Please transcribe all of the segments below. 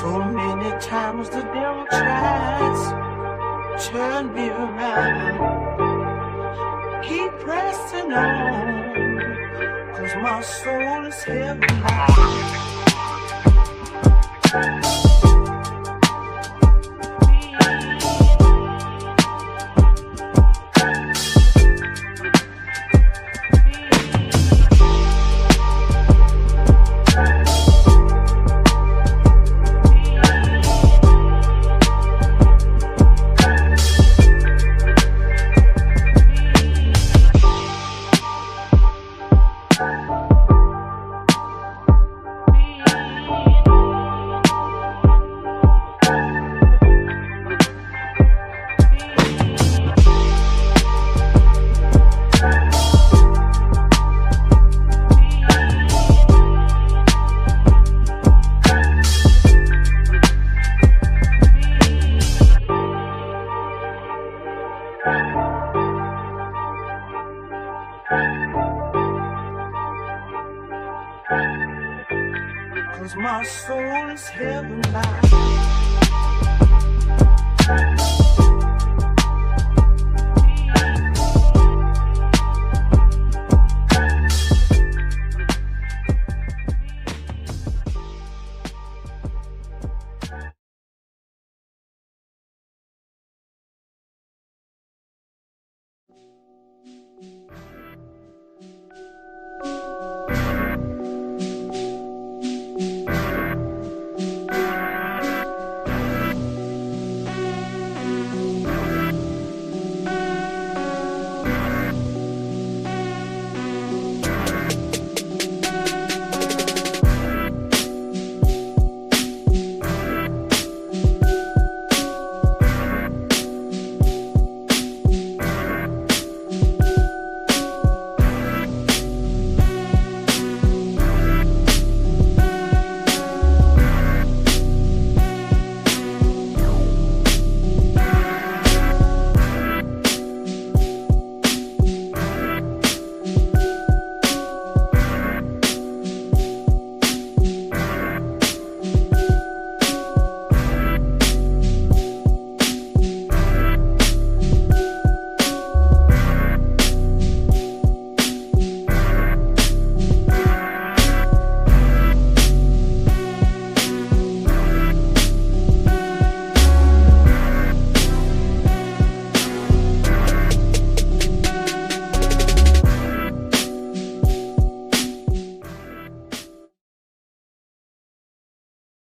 So many times the devil tries to turn me around. Keep pressing on, 'cause my soul is heavy bound. Cause my soul is heaven bound.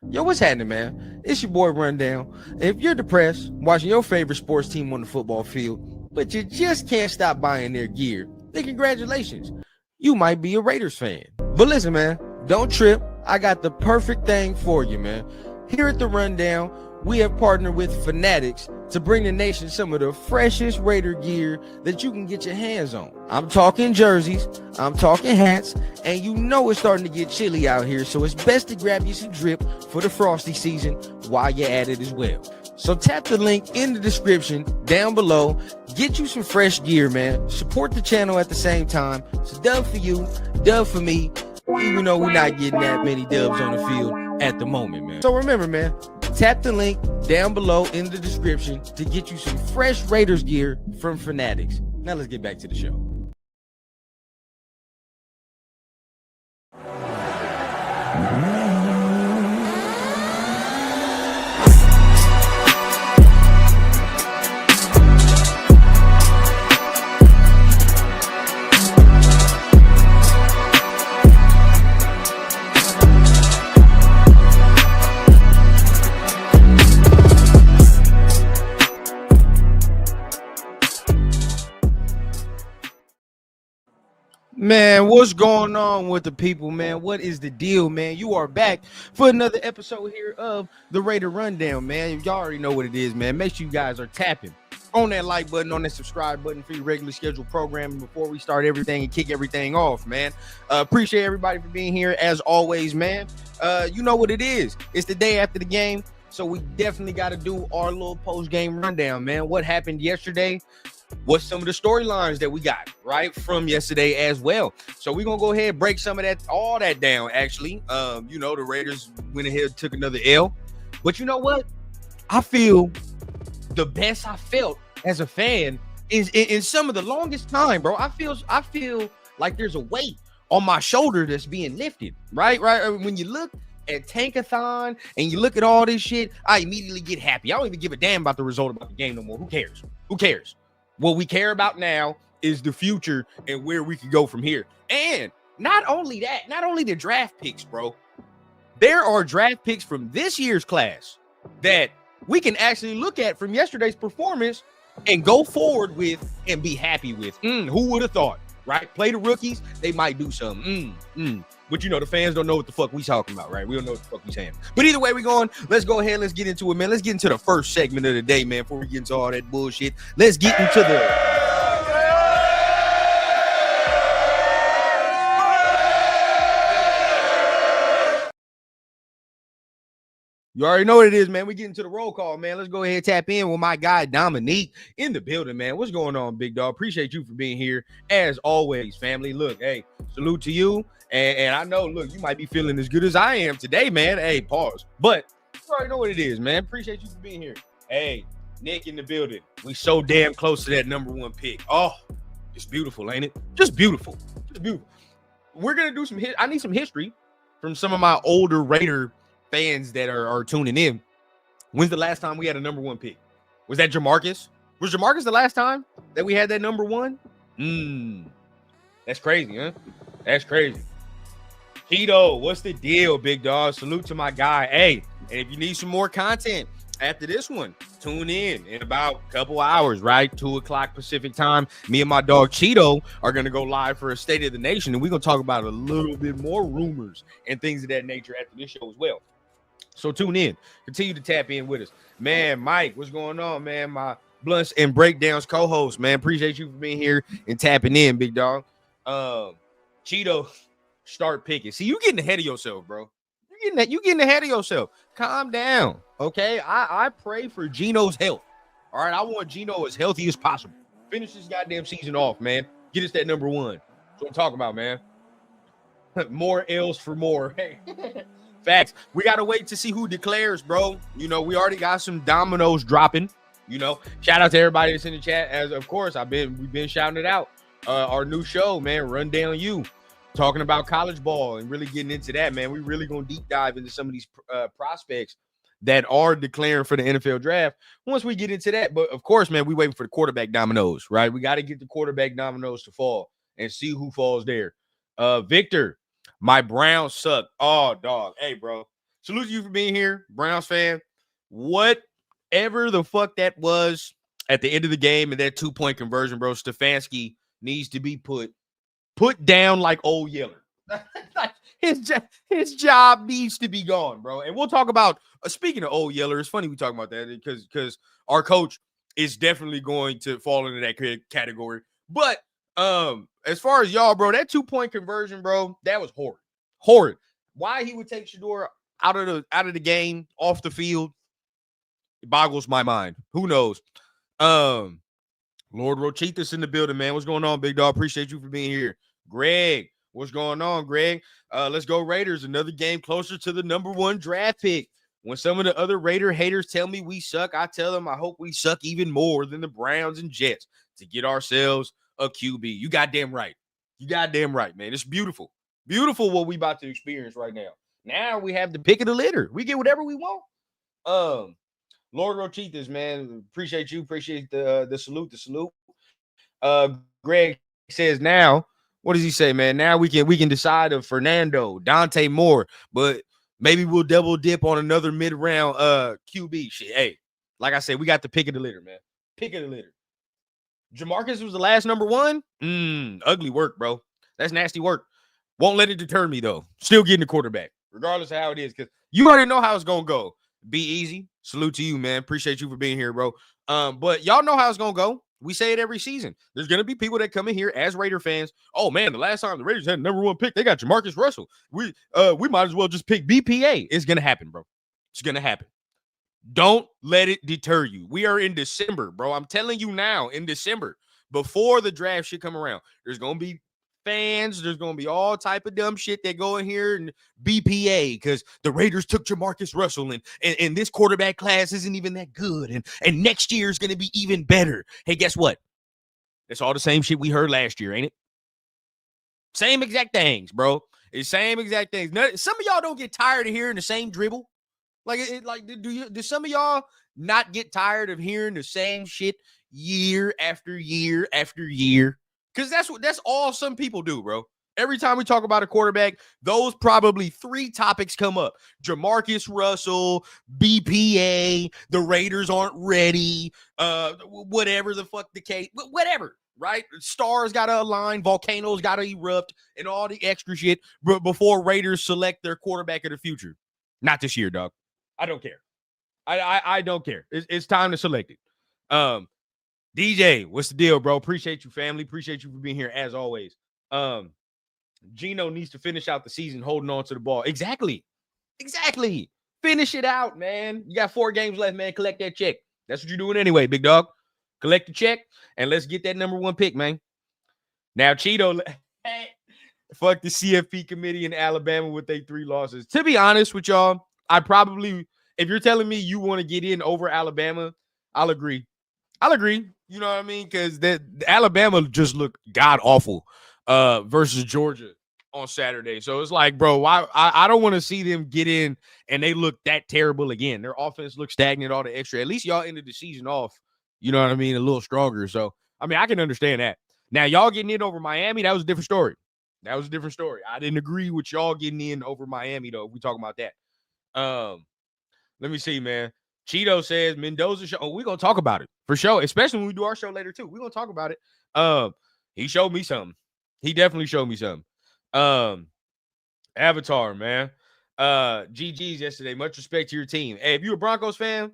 Yo, what's happening, man? It's your boy Rundown. If you're depressed watching your favorite sports team on the football field, but you just can't stop buying their gear, then congratulations. You might be a Raiders fan. But listen, man, don't trip. I got the perfect thing for you, man. Here at the Rundown, we have partnered with Fanatics to bring the nation some of the freshest Raider gear that you can get your hands on. I'm talking jerseys, I'm talking hats, and you know it's starting to get chilly out here, so it's best to grab you some drip for the frosty season while you're at it as well. So tap the link in the description down below, get you some fresh gear, man. Support the channel at the same time. It's a dub for you, dub for me, even though we're not getting that many dubs on the field at the moment, man. So remember, man, tap the link down below in the description to get you some fresh Raiders gear from Fanatics. Now let's get back to the show. Man, what's going on with the people, man? What is the deal, man? You are back for another episode here of the Raider Rundown, man. Y'all already know what it is, man. Make sure you guys are tapping on that like button, on that subscribe button for your regularly scheduled programming before we start everything and kick everything off, man. Appreciate everybody for being here as always, man. You know what it is. It's the day after the game, so we definitely got to do our little post-game rundown, man. What happened yesterday? What's some of the storylines that we got right from yesterday as well? So we're gonna go ahead and break some of that, all that down. Actually, you know, the Raiders went ahead and took another L But you know what? I feel the best I felt as a fan is in some of the longest time, bro. I feel like there's a weight on my shoulder that's being lifted. Right. When you look at Tankathon and you look at all this shit, I immediately get happy. I don't even give a damn about the result about the game no more. Who cares? Who cares? What we care about now is the future and where we can go from here. And not only that, not only the draft picks, bro. There are draft picks from this year's class that we can actually look at from yesterday's performance and go forward with and be happy with. Who would have thought, right? Play the rookies, they might do something. But you know, the fans don't know what the fuck we talking about, right? We don't know what the fuck we saying. But either way we going, let's go ahead, let's get into it, man. Let's get into the first segment of the day, man, before we get into all that bullshit. Let's get into the... You already know what it is, man. We get into the roll call, man. Let's go ahead and tap in with my guy, Dominique, in the building, man. What's going on, big dog? Appreciate you for being here. As always, family. Look, hey, salute to you. And I know, look, you might be feeling as good as I am today, man. Hey, pause. But you already know what it is, man. Appreciate you for being here. Hey, Nick in the building. We so damn close to that number one pick. Oh, it's beautiful, ain't it? Just beautiful. Just beautiful. We're going to do some I need some history from some of my older Raider fans that are tuning in. When's the last time we had a number one pick? Was that Jamarcus? Was Jamarcus the last time that we had that number one? That's crazy, huh? That's crazy. Keto, what's the deal, big dog? Salute to my guy. Hey, and if you need some more content after this one, tune in about a couple hours, right? 2:00 Pacific time. Me and my dog Cheeto are going to go live for a State of the Nation, and we're going to talk about a little bit more rumors and things of that nature after this show as well. So tune in. Continue to tap in with us. Man, Mike, what's going on, man? My Blunts and Breakdowns co-host, man. Appreciate you for being here and tapping in, big dog. Cheeto, start picking. See, you getting ahead of yourself, bro. You getting ahead of yourself. Calm down, okay? I pray for Gino's health. All right, I want Gino as healthy as possible. Finish this goddamn season off, man. Get us that number one. That's what I'm talking about, man. More L's for more. Hey. Facts. We got to wait to see who declares, bro. You know, we already got some dominoes dropping. You know, shout out to everybody that's in the chat. As of course, we've been shouting it out. Our new show, man, Run Down You, talking about college ball and really getting into that, man. We really gonna deep dive into some of these prospects that are declaring for the NFL draft once we get into that. But of course, man, we waiting for the quarterback dominoes, right? We got to get the quarterback dominoes to fall and see who falls there. Victor, my Browns suck. Oh, dog. Hey, bro. Salute you for being here, Browns fan. Whatever the fuck that was at the end of the game and that 2-point conversion, bro, Stefanski needs to be put down like old Yeller. His job needs to be gone, bro. And we'll talk about, speaking of old Yeller, it's funny we talk about that because our coach is definitely going to fall into that category. But as far as y'all, bro, that 2-point conversion, bro, that was horrid. Why he would take Shador out of the game, off the field, it boggles my mind. Who knows? Lord Rochitas in the building, man. What's going on, big dog? Appreciate you for being here. Greg, what's going on, Greg? Let's go Raiders. Another game closer to the number one draft pick. When some of the other Raider haters tell me we suck, I tell them I hope we suck even more than the Browns and Jets to get ourselves a QB. You goddamn right. You goddamn right, man. It's beautiful. Beautiful what we about to experience right now. Now we have the pick of the litter. We get whatever we want. Lord Rochitas, man. Appreciate you. Appreciate the salute. The salute. Greg says now, what does he say, man? Now we can decide of Fernando, Dante Moore, but maybe we'll double dip on another mid-round QB shit. Hey, like I said, we got the pick of the litter, man. Pick of the litter. Jamarcus was the last number one. Ugly work, bro. That's nasty work. Won't let it deter me, though. Still getting the quarterback, regardless of how it is, because you already know how it's going to go. Be easy. Salute to you, man. Appreciate you for being here, bro. But y'all know how it's going to go. We say it every season. There's going to be people that come in here as Raider fans. Oh, man, the last time the Raiders had the number one pick, they got Jamarcus Russell. We might as well just pick BPA. It's going to happen, bro. It's going to happen. Don't let it deter you. We are in December, bro. I'm telling you now, in December, before the draft should come around, there's going to be fans. There's going to be all type of dumb shit that go in here and BPA because the Raiders took Jamarcus Russell and this quarterback class isn't even that good. And next year is going to be even better. Hey, guess what? It's all the same shit we heard last year, ain't it? Same exact things, bro. It's same exact things. Some of y'all don't get tired of hearing the same dribble. Do some of y'all not get tired of hearing the same shit year after year after year? Because that's all some people do, bro. Every time we talk about a quarterback, those probably 3 topics come up. Jamarcus Russell, BPA, the Raiders aren't ready, whatever the fuck the case, whatever, right? Stars got to align, volcanoes got to erupt, and all the extra shit before Raiders select their quarterback of the future. Not this year, dog. I don't care. I don't care. It's time to select it. DJ, what's the deal, bro? Appreciate you, family. Appreciate you for being here as always. Gino needs to finish out the season holding on to the ball. Exactly. Finish it out, man. You got 4 games left, man. Collect that check. That's what you're doing anyway, big dog. Collect the check, and let's get that number 1 pick, man. Now, Cheeto, fuck the CFP committee in Alabama with their 3 losses. To be honest with y'all, I probably, if you're telling me you want to get in over Alabama, I'll agree. You know what I mean? Because the Alabama just looked god awful versus Georgia on Saturday. So it's like, bro, I don't want to see them get in and they look that terrible again. Their offense looks stagnant, all the extra. At least y'all ended the season off, you know what I mean, a little stronger. So, I mean, I can understand that. Now, y'all getting in over Miami, that was a different story. I didn't agree with y'all getting in over Miami, though. We talking about that. Let me see, man. Cheeto says Mendoza show. Oh, we're gonna talk about it for sure, especially when we do our show later too. We're gonna talk about it. He showed me something. He definitely showed me something. Avatar, man. GG's yesterday. Much respect to your team. Hey, if you're a Broncos fan,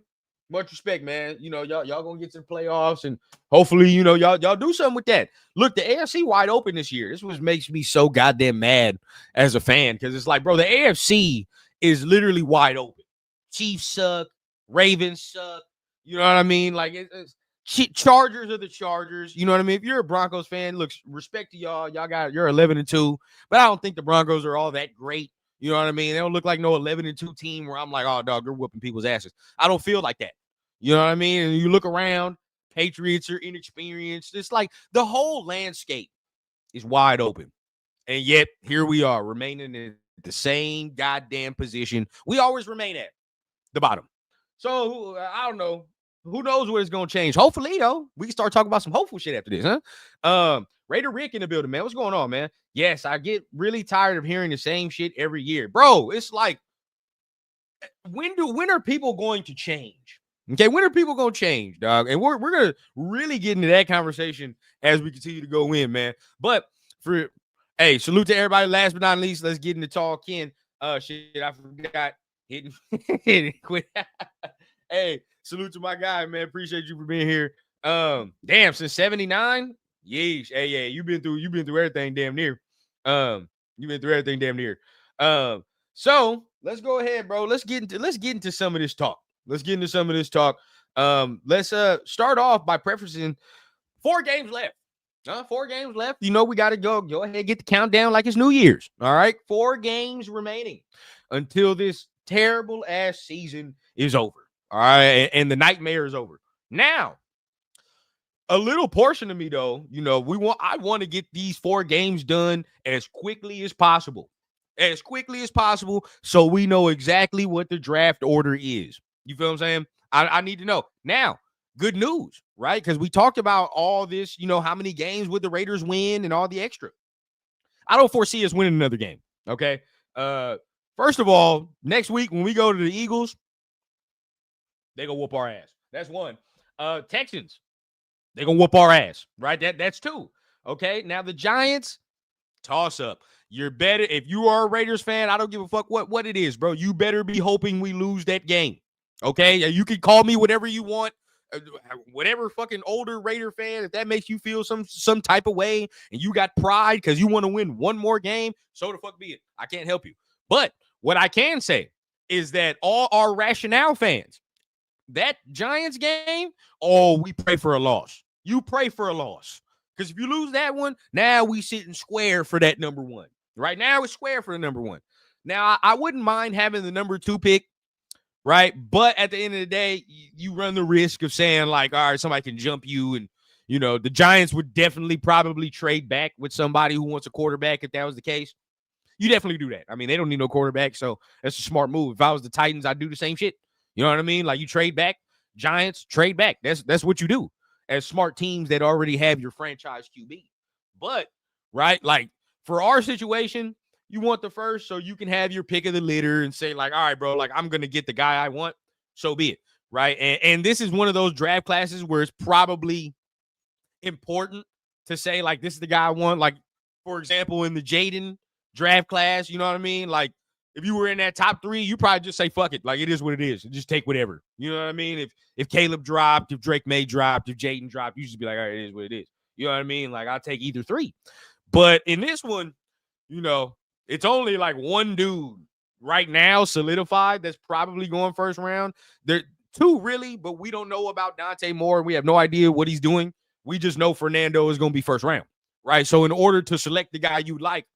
much respect, man. You know, y'all gonna get to the playoffs, and hopefully, you know, y'all do something with that. Look, the AFC wide open this year. This was makes me so goddamn mad as a fan because it's like, bro, the AFC is literally wide open. Chiefs suck. Ravens suck. You know what I mean? Like, Chargers are the Chargers. You know what I mean? If you're a Broncos fan, look, respect to y'all. You're 11-2, but I don't think the Broncos are all that great. You know what I mean? They don't look like no 11-2 team where I'm like, oh, dog, they're whooping people's asses. I don't feel like that. You know what I mean? And you look around, Patriots are inexperienced. It's like the whole landscape is wide open. And yet, here we are, remaining in the same goddamn position we always remain at, the bottom. So, I don't know. Who knows what it's going to change? Hopefully, though, we can start talking about some hopeful shit after this, huh? Raider Rick in the building, man. What's going on, man? Yes, I get really tired of hearing the same shit every year. Bro, it's like, when are people going to change? Okay, when are people going to change, dog? And we're going to really get into that conversation as we continue to go in, man. But hey, salute to everybody. Last but not least, let's get into talking. Shit, I forgot. Hitting quit. Hey, salute to my guy, man. Appreciate you for being here. Damn, since 79. Yeesh. Hey, yeah, you've been through everything damn near. You've been through everything damn near. So let's go ahead, bro. Let's get into some of this talk. Let's start off by prefacing 4 games left. 4 games left. You know, we got to go ahead, get the countdown like it's New Year's. All right. 4 games remaining until this terrible ass season is over. All right. And the nightmare is over. Now, a little portion of me, though, you know, I want to get these 4 games done as quickly as possible. So we know exactly what the draft order is. You feel what I'm saying? I need to know. Now, good news, right? Because we talked about all this, you know, how many games would the Raiders win and all the extra. I don't foresee us winning another game, okay? First of all, next week when we go to the Eagles, they're going to whoop our ass. That's 1. Texans, they're going to whoop our ass, right? That's 2, okay? Now, the Giants, toss up. You're better. If you are a Raiders fan, I don't give a fuck what it is, bro. You better be hoping we lose that game, okay? You can call me whatever you want. Whatever fucking older Raider fan, if that makes you feel some type of way and you got pride because you want to win one more game, so the fuck be it. I can't help you. But what I can say is that all our rationale fans, that Giants game, we pray for a loss. You pray for a loss. Because if you lose that one, now we sitting square for that number one. Right now, it's square for the number one. Now, I wouldn't mind having the number 2 pick, right? But at the end of the day, you run the risk of saying, like, all right, somebody can jump you. And, the Giants would definitely probably trade back with somebody who wants a quarterback if that was the case. You definitely do that. I mean, they don't need no quarterback, so that's a smart move. If I was the Titans, I'd do the same shit. You know what I mean? Like, you trade back. Giants, trade back. That's what you do as smart teams that already have your franchise QB. But, right, like, for our situation, you want the first so you can have your pick of the litter and say, like, all right, bro, like, I'm going to get the guy I want. So be it, right? And this is one of those draft classes where it's probably important to say, like, this is the guy I want. Like, for example, in the Jaden draft class, you know what I mean? Like, if you were in that top 3, you probably just say, fuck it. Like, it is what it is. Just take whatever. You know what I mean? If Caleb dropped, if Drake May dropped, if Jaden dropped, you just be like, all right, it is what it is. You know what I mean? Like, I'll take either 3. But in this one, it's only like one dude right now solidified that's probably going first round. There 2 really, but we don't know about Dante Moore. We have no idea what he's doing. We just know Fernando is going to be first round, right? So in order to select the guy you like,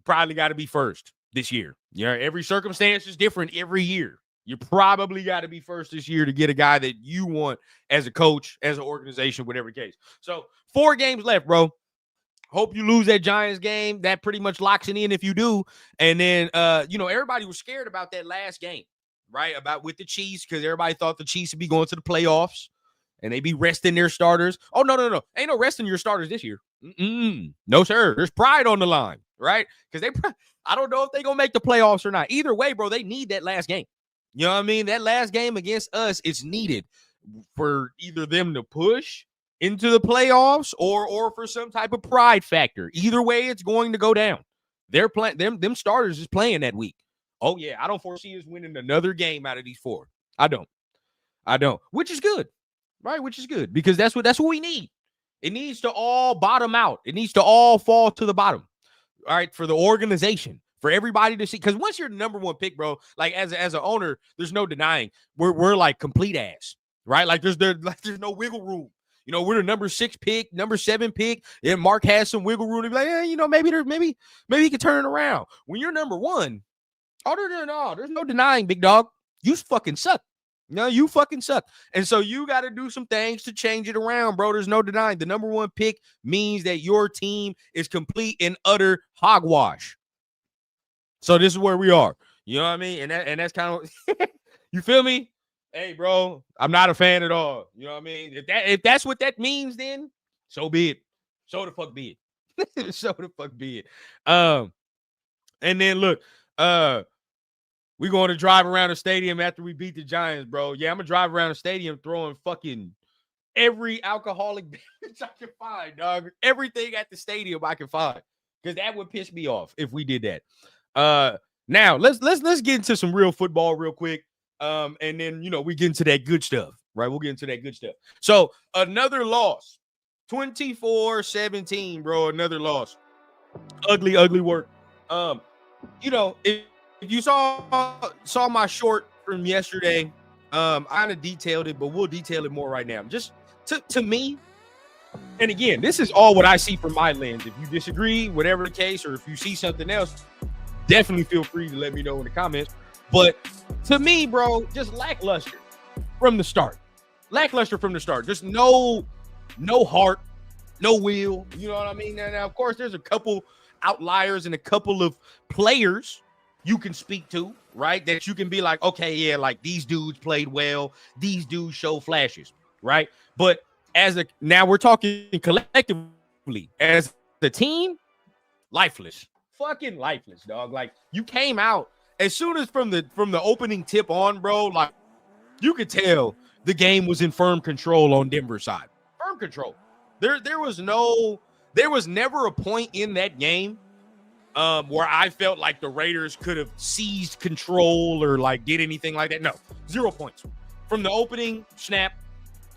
probably got to be first this year. Every circumstance is different every year. You probably got to be first this year to get a guy that you want as a coach, as an organization, whatever case. So 4 games left, bro. Hope you lose that Giants game. That pretty much locks it in if you do. And then, everybody was scared about that last game, right? About with the Chiefs, because everybody thought the Chiefs would be going to the playoffs and they be resting their starters. Oh, no. Ain't no resting your starters this year. No, sir. There's pride on the line, right? Because I don't know if they're going to make the playoffs or not. Either way, bro, they need that last game. You know what I mean? That last game against us, it's needed for either them to push into the playoffs or for some type of pride factor. Either way, it's going to go down. They're playing them starters is playing that week. Oh yeah, I don't foresee us winning another game out of these 4. I don't. Which is good, right? Which is good because that's what we need. It needs to all bottom out. It needs to all fall to the bottom. All right, for the organization, for everybody to see. Because once you're the number 1 pick, bro, like as an owner, there's no denying we're like complete ass, right? Like there's no wiggle room. We're the number 6 pick, number 7 pick, and Mark has some wiggle room to be like, maybe he can turn it around. When you're number 1, there's no denying, big dog. You fucking suck. No, you fucking suck. And so you got to do some things to change it around, bro. There's no denying. The number 1 pick means that your team is complete and utter hogwash. So this is where we are. You know what I mean? And that's kind of, you feel me? Hey, bro, I'm not a fan at all. You know what I mean? If that's what that means, then so be it. So the fuck be it. So the fuck be it. And then look, we're going to drive around the stadium after we beat the Giants, bro. Yeah, I'm gonna drive around the stadium throwing fucking every alcoholic beverage I can find, dog. Everything at the stadium I can find, because that would piss me off if we did that. Now let's get into some real football real quick. And then, we get into that good stuff, right? We'll get into that good stuff. So another loss, 24-17, bro. Another loss. Ugly work. If you saw my short from yesterday, I kind of detailed it, but we'll detail it more right now. Just to me, and again, this is all what I see from my lens. If you disagree, whatever the case, or if you see something else, definitely feel free to let me know in the comments. But to me, bro, just lackluster from the start. Just no heart, no will. You know what I mean? Now, of course, there's a couple outliers and a couple of players you can speak to, right? That you can be like, okay, yeah, like these dudes played well. These dudes show flashes, right? But now we're talking collectively as the team, lifeless, fucking lifeless, dog. Like you came out. As soon as from the opening tip on, bro, like you could tell the game was in firm control on Denver's side. Firm control. There was never a point in that game where I felt like the Raiders could have seized control or like did anything like that. No, 0 points. From the opening snap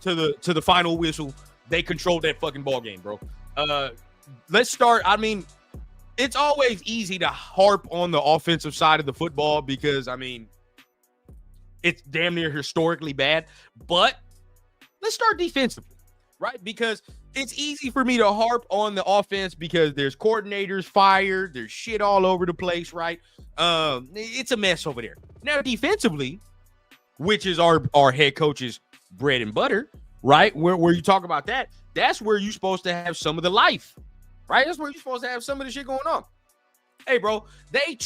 to the final whistle, they controlled that fucking ball game, bro. Let's start. I mean, it's always easy to harp on the offensive side of the football because, I mean, it's damn near historically bad. But let's start defensively, right? Because it's easy for me to harp on the offense because there's coordinators fired, there's shit all over the place, right? It's a mess over there. Now, defensively, which is our head coach's bread and butter, right? Where you talk about that, that's where you're supposed to have some of the life, right? That's where you're supposed to have some of the shit going on. Hey, bro, they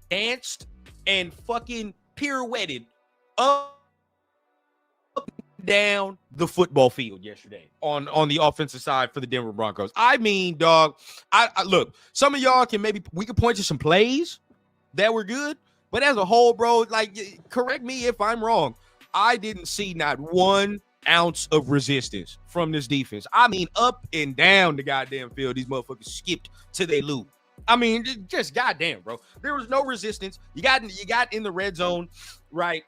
danced and fucking pirouetted up down the football field yesterday on the offensive side for the Denver Broncos. I mean, dog, I look, some of y'all we can point to some plays that were good, but as a whole, bro, like, correct me if I'm wrong, I didn't see not 1 ounce of resistance from this defense. I mean, up and down the goddamn field, these motherfuckers skipped till they lose. I mean, just goddamn, bro. There was no resistance. You got in the red zone, right?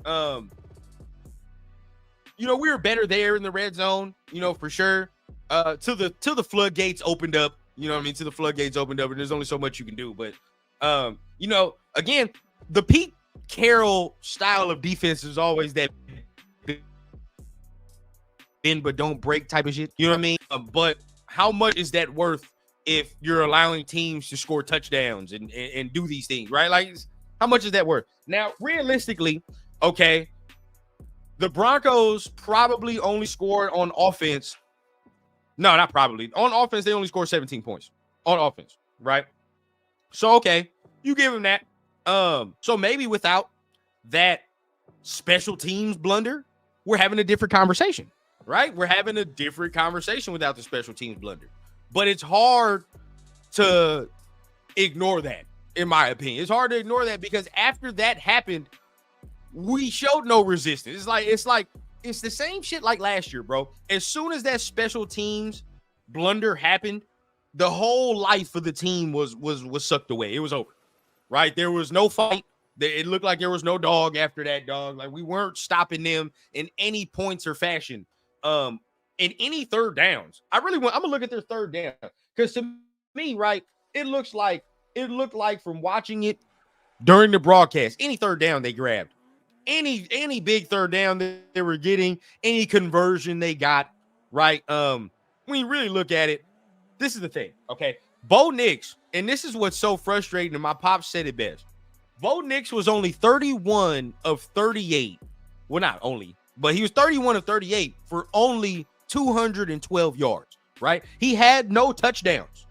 We were better there in the red zone, for sure. Till the floodgates opened up, till the floodgates opened up, and there's only so much you can do. But again, the Pete Carroll style of defense is always that bend but don't break type of shit. You know what I mean? But how much is that worth if you're allowing teams to score touchdowns and do these things, right? Like, how much is that worth? Now, realistically, okay, the Broncos probably only scored on offense. No, not probably. On offense, they only scored 17 points on offense, right? So, okay, you give them that. So maybe without that special teams blunder, we're having a different conversation, right? We're having a different conversation without the special teams blunder. But it's hard to ignore that, in my opinion. It's hard to ignore that because after that happened, we showed no resistance. It's the same shit like last year, bro. As soon as that special teams blunder happened, the whole life of the team was sucked away. It was over, right? There was no fight. It looked like there was no dog after that, dog. Like, we weren't stopping them in any points or fashion. In any third downs. I'm gonna look at their third down because to me, right, it looked like from watching it during the broadcast, any third down they grabbed, any big third down that they were getting, any conversion they got, right? When you really look at it, this is the thing, okay? Bo Nix, and this is what's so frustrating, and my pops said it best. Bo Nix was only 31 of 38. Well, not only, but he was 31 of 38 for only 212 yards, right? He had no touchdowns,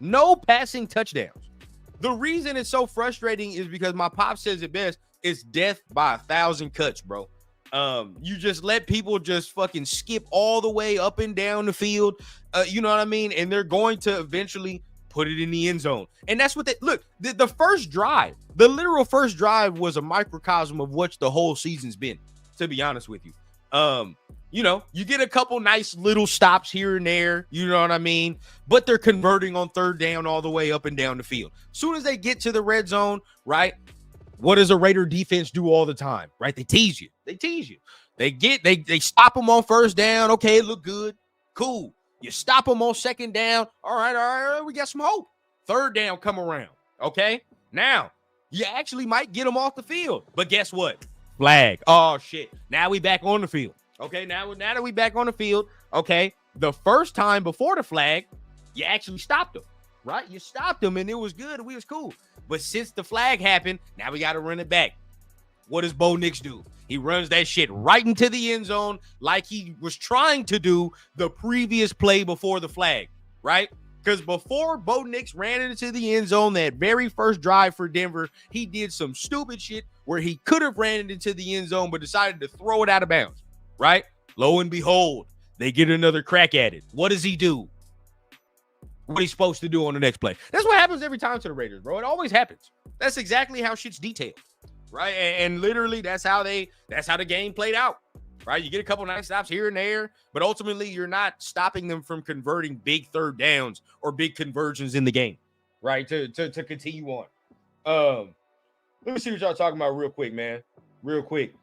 no passing touchdowns. The reason it's so frustrating is because my pop says it best, it's death by 1,000 cuts, bro. You just let people just fucking skip all the way up and down the field, you know what I mean? And they're going to eventually put it in the end zone. And that's what the first drive, the literal first drive was a microcosm of what the whole season's been, to be honest with you. You get a couple nice little stops here and there, you know what I mean? But they're converting on third down all the way up and down the field. As soon as they get to the red zone, right? What does a Raider defense do all the time, right? They tease you. They stop them on first down. Okay, it look good. Cool. You stop them on second down. All right. We got some hope. Third down come around. Okay. Now, you actually might get them off the field. But guess what? Flag. Oh, shit. Now we back on the field. Okay, now that we back on the field, okay, the first time before the flag, you actually stopped them, right? You stopped them, and it was good. We was cool. But since the flag happened, now we got to run it back. What does Bo Nix do? He runs that shit right into the end zone like he was trying to do the previous play before the flag, right? Because before Bo Nix ran into the end zone, that very first drive for Denver, he did some stupid shit where he could have ran it into the end zone but decided to throw it out of bounds. Right? Lo and behold, they get another crack at it. What does he do? What he's supposed to do on the next play. That's what happens every time to the Raiders, bro. It always happens. That's exactly how shit's detailed, right? And literally, that's how the game played out, right? You get a couple nice stops here and there, but ultimately, you're not stopping them from converting big third downs or big conversions in the game, right? To continue on. Let me see what y'all talking about real quick, man. Real quick.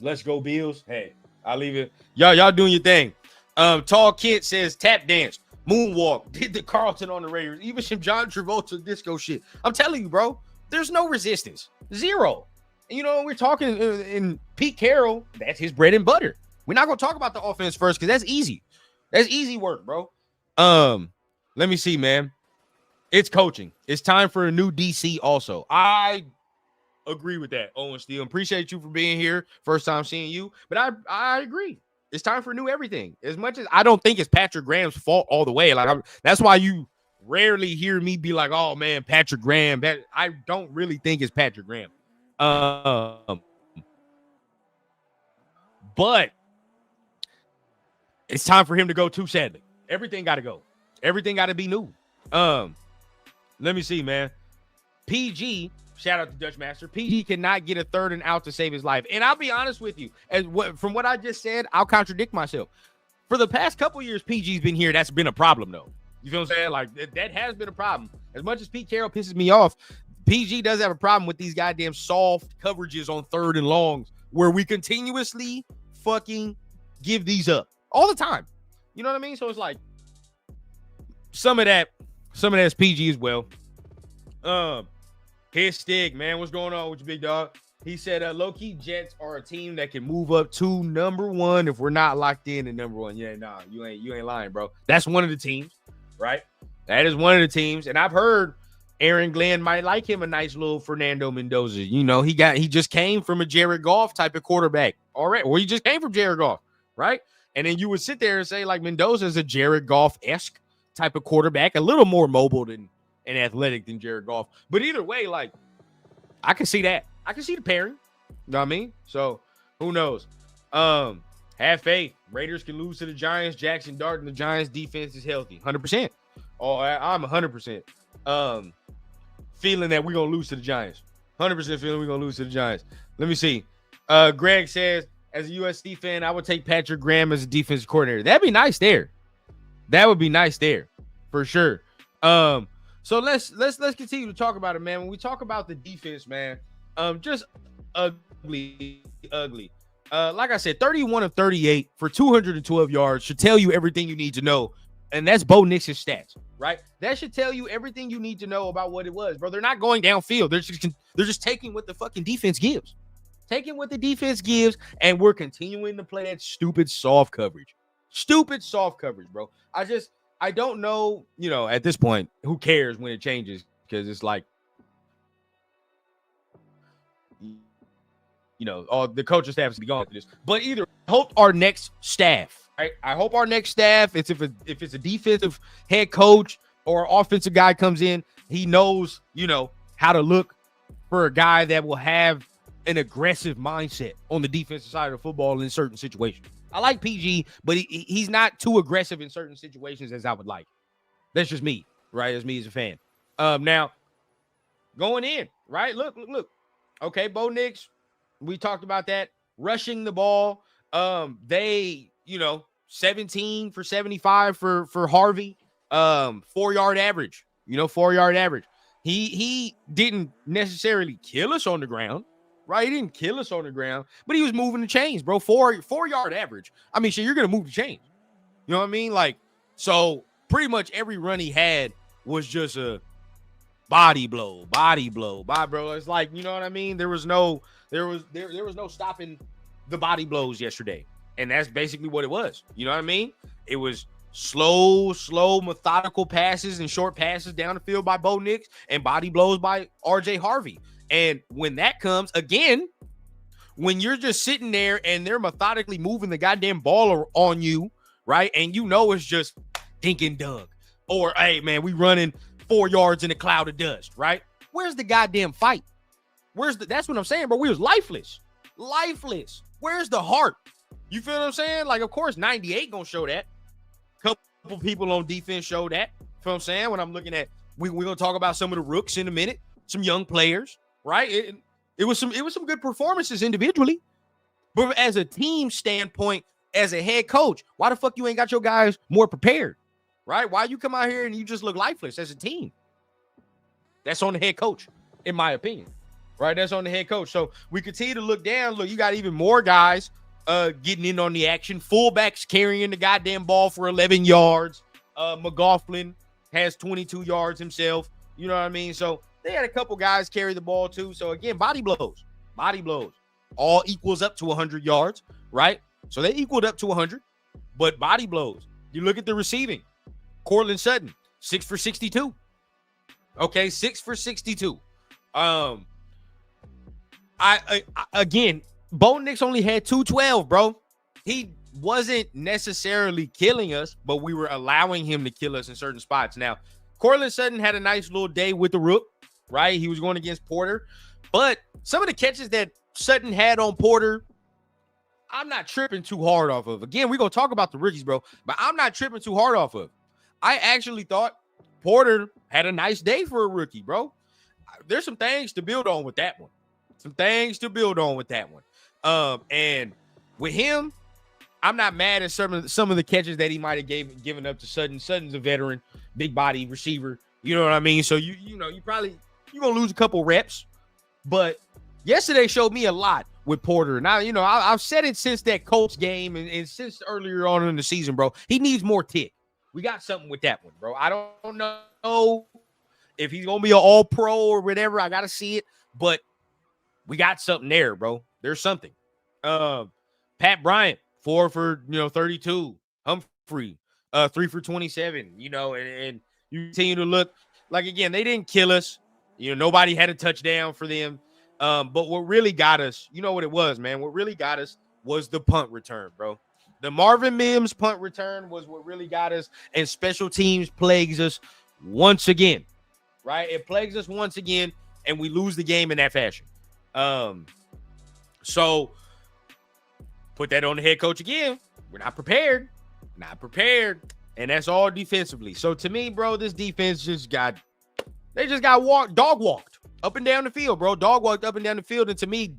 Let's go Bills. Hey, I'll leave it. Y'all doing your thing. Tall Kent says tap dance, moonwalk, did the Carlton on the Raiders, even some John Travolta disco shit. I'm telling you, bro, there's no resistance. Zero. And we're talking in Pete Carroll, that's his bread and butter. We're not gonna talk about the offense first because that's easy. That's easy work, bro. Let me see, man. It's coaching. It's time for a new DC also. I agree with that, Owen Steele. Appreciate you for being here. First time seeing you. But I agree. It's time for new everything. As much as I don't think it's Patrick Graham's fault all the way. Like that's why you rarely hear me be like, oh man, Patrick Graham. That I don't really think it's Patrick Graham. But it's time for him to go too, sadly. Everything got to go. Everything got to be new. Let me see, man. PG, shout out to Dutch Master. PG cannot get a 3rd and out to save his life. And I'll be honest with you. From what I just said, I'll contradict myself. For the past couple years, PG's been here. That's been a problem, though. You feel what I'm saying? Like, that has been a problem. As much as Pete Carroll pisses me off, PG does have a problem with these goddamn soft coverages on 3rd and longs where we continuously fucking give these up all the time. You know what I mean? So it's like some of that's PG as well. His stick, man. What's going on with you, big dog? He said, low-key Jets are a team that can move up to number 1 if we're not locked in at number 1. Yeah, nah, you ain't lying, bro. That's one of the teams, right? That is one of the teams. And I've heard Aaron Glenn might like him a nice little Fernando Mendoza. You know, he just came from a Jared Goff type of quarterback. All right. Well, he just came from Jared Goff, right? And then you would sit there and say, like, Mendoza is a Jared Goff-esque type of quarterback, a little more mobile and athletic than Jared Goff. But either way, like, I can see that. I can see the pairing. You know what I mean? So, who knows? Have faith. Raiders can lose to the Giants. Jackson Dart and the Giants defense is healthy. 100%. Oh, I'm 100%. Feeling that we're going to lose to the Giants. 100% feeling we're going to lose to the Giants. Let me see. Greg says, as a USC fan, I would take Patrick Graham as a defensive coordinator. That'd be nice there. That would be nice there for sure. So let's continue to talk about it, man. When we talk about the defense, man, just ugly. Like I said, 31 of 38 for 212 yards should tell you everything you need to know. And that's Bo Nix's stats, right? That should tell you everything you need to know about what it was, bro. They're not going downfield. They're just taking what the fucking defense gives. Taking what the defense gives, and we're continuing to play that stupid soft coverage. Stupid soft coverage, bro. I don't know, you know, at this point, who cares when it changes? Because it's like, you know, all the coaching staff is going through this. But either hope our next staff, right? I hope our next staff, if it's a defensive head coach or offensive guy comes in, he knows, you know, how to look for a guy that will have an aggressive mindset on the defensive side of the football in certain situations. I like PG, but he's not too aggressive in certain situations as I would like. That's just me, right? That's me as a fan. Now, going in, right? Look. Okay, Bo Nix, we talked about that. Rushing the ball. They, you know, 17 for 75 for Harvey. 4-yard average. You know, 4-yard average. He didn't necessarily kill us on the ground. Right, he didn't kill us on the ground, but he was moving the chains, bro. 4-yard average. I mean, shit, you're gonna move the chains. You know what I mean? Like, so pretty much every run he had was just a body blow, bro. It's like, you know what I mean? There was no stopping the body blows yesterday, and that's basically what it was. You know what I mean? It was slow, methodical passes and short passes down the field by Bo Nix and body blows by RJ Harvey. And when that comes, again, when you're just sitting there and they're methodically moving the goddamn ball on you, right? And you know it's just dink and dunk. Or, hey, man, we running 4 yards in a cloud of dust, right? Where's the goddamn fight? That's what I'm saying, bro. We was lifeless. Where's the heart? You feel what I'm saying? Like, of course, 98 gonna show that. Couple people on defense show that. You feel what I'm saying? When I'm looking at, we're gonna talk about some of the rooks in a minute, some young players. Right? It was some good performances individually. But as a team standpoint, as a head coach, why the fuck you ain't got your guys more prepared? Right? Why you come out here and you just look lifeless as a team? That's on the head coach, in my opinion. Right? That's on the head coach. So we continue to look down. Look, you got even more guys getting in on the action. Fullbacks carrying the goddamn ball for 11 yards. McGoughlin has 22 yards himself. You know what I mean? So they had a couple guys carry the ball too. So again, body blows, all equals up to 100 yards, right? So they equaled up to 100, but body blows. You look at the receiving. Cortland Sutton, 6 for 62. Okay, 6 for 62. Again, Bo Nix only had 212, bro. He wasn't necessarily killing us, but we were allowing him to kill us in certain spots. Now, Cortland Sutton had a nice little day with the rook, right? He was going against Porter. But some of the catches that Sutton had on Porter, I'm not tripping too hard off of. Again, we're going to talk about the rookies, bro, but I'm not tripping too hard off of. I actually thought Porter had a nice day for a rookie, bro. There's some things to build on with that one. And with him, I'm not mad at some of the catches that he might have given up to Sutton. Sutton's a veteran, big body receiver. You know what I mean? So you're gonna lose a couple reps. But yesterday showed me a lot with Porter. Now, I've said it since that Colts game and since earlier on in the season, bro. He needs more tick. We got something with that one, bro. I don't know if he's going to be an all-pro or whatever. I got to see it. But we got something there, bro. There's something. Pat Bryant, 4 for 32. Humphrey, 3 for 27. And you continue to look like, again, they didn't kill us. Nobody had a touchdown for them. But what really got us, you know what it was, man? What really got us was the punt return, bro. The Marvin Mims punt return was what really got us, and special teams plagues us once again, right? It plagues us once again, and we lose the game in that fashion. So put that on the head coach again. We're not prepared, and that's all defensively. So to me, bro, this defense just got dog walked up and down the field, bro. Dog walked up and down the field, and to me,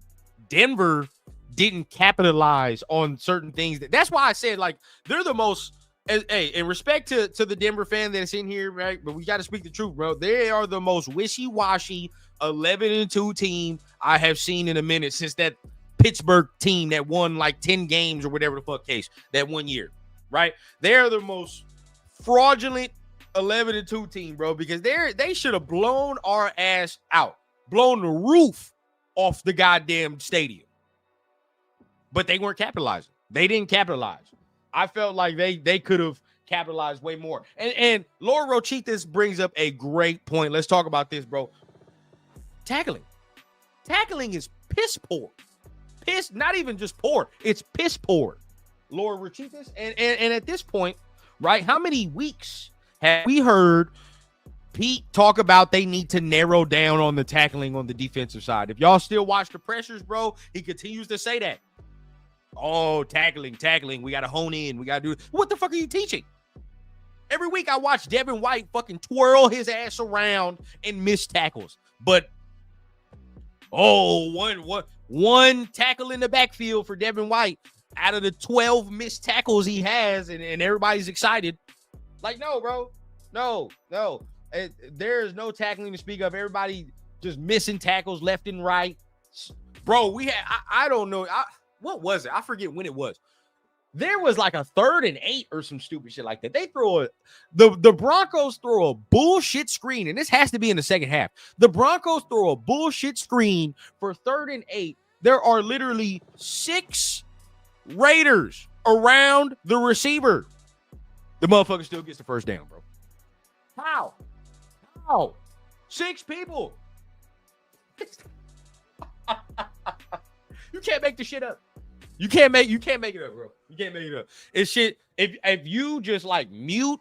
Denver didn't capitalize on certain things. That's why I said, like, they're the most, hey, in respect to the Denver fan that's in here, right? But we got to speak the truth, bro. They are the most wishy-washy 11-2 team I have seen in a minute since that Pittsburgh team that won like 10 games or whatever the fuck case that one year, right? They're the most fraudulent 11-2 team, bro, because they should have blown our ass out, blown the roof off the goddamn stadium. But they weren't capitalizing. They didn't capitalize. I felt like they could have capitalized way more. And Laura Rochitas brings up a great point. Let's talk about this, bro. Tackling is piss poor. Not even just poor. It's piss poor. Laura Rochitas. And at this point, right, how many weeks have we heard Pete talk about they need to narrow down on the tackling on the defensive side? If y'all still watch the pressures, bro, he continues to say that. Oh, tackling. We got to hone in. We got to do it. What the fuck are you teaching? Every week I watch Devin White fucking twirl his ass around and miss tackles. But, one tackle in the backfield for Devin White out of the 12 missed tackles he has, and everybody's excited. Like, no, bro. No. There's no tackling to speak of. Everybody just missing tackles left and right. Bro, we had, I don't know. What was it? I forget when it was. There was like a 3rd and 8 or some stupid shit like that. They the Broncos throw a bullshit screen, and this has to be in the second half. The Broncos throw a bullshit screen for 3rd and 8. There are literally 6 Raiders around the receiver. The motherfucker still gets the first down, bro. How? 6 people. You can't make the shit up. You can't make it up, bro. You can't make it up. It's shit. If you just like mute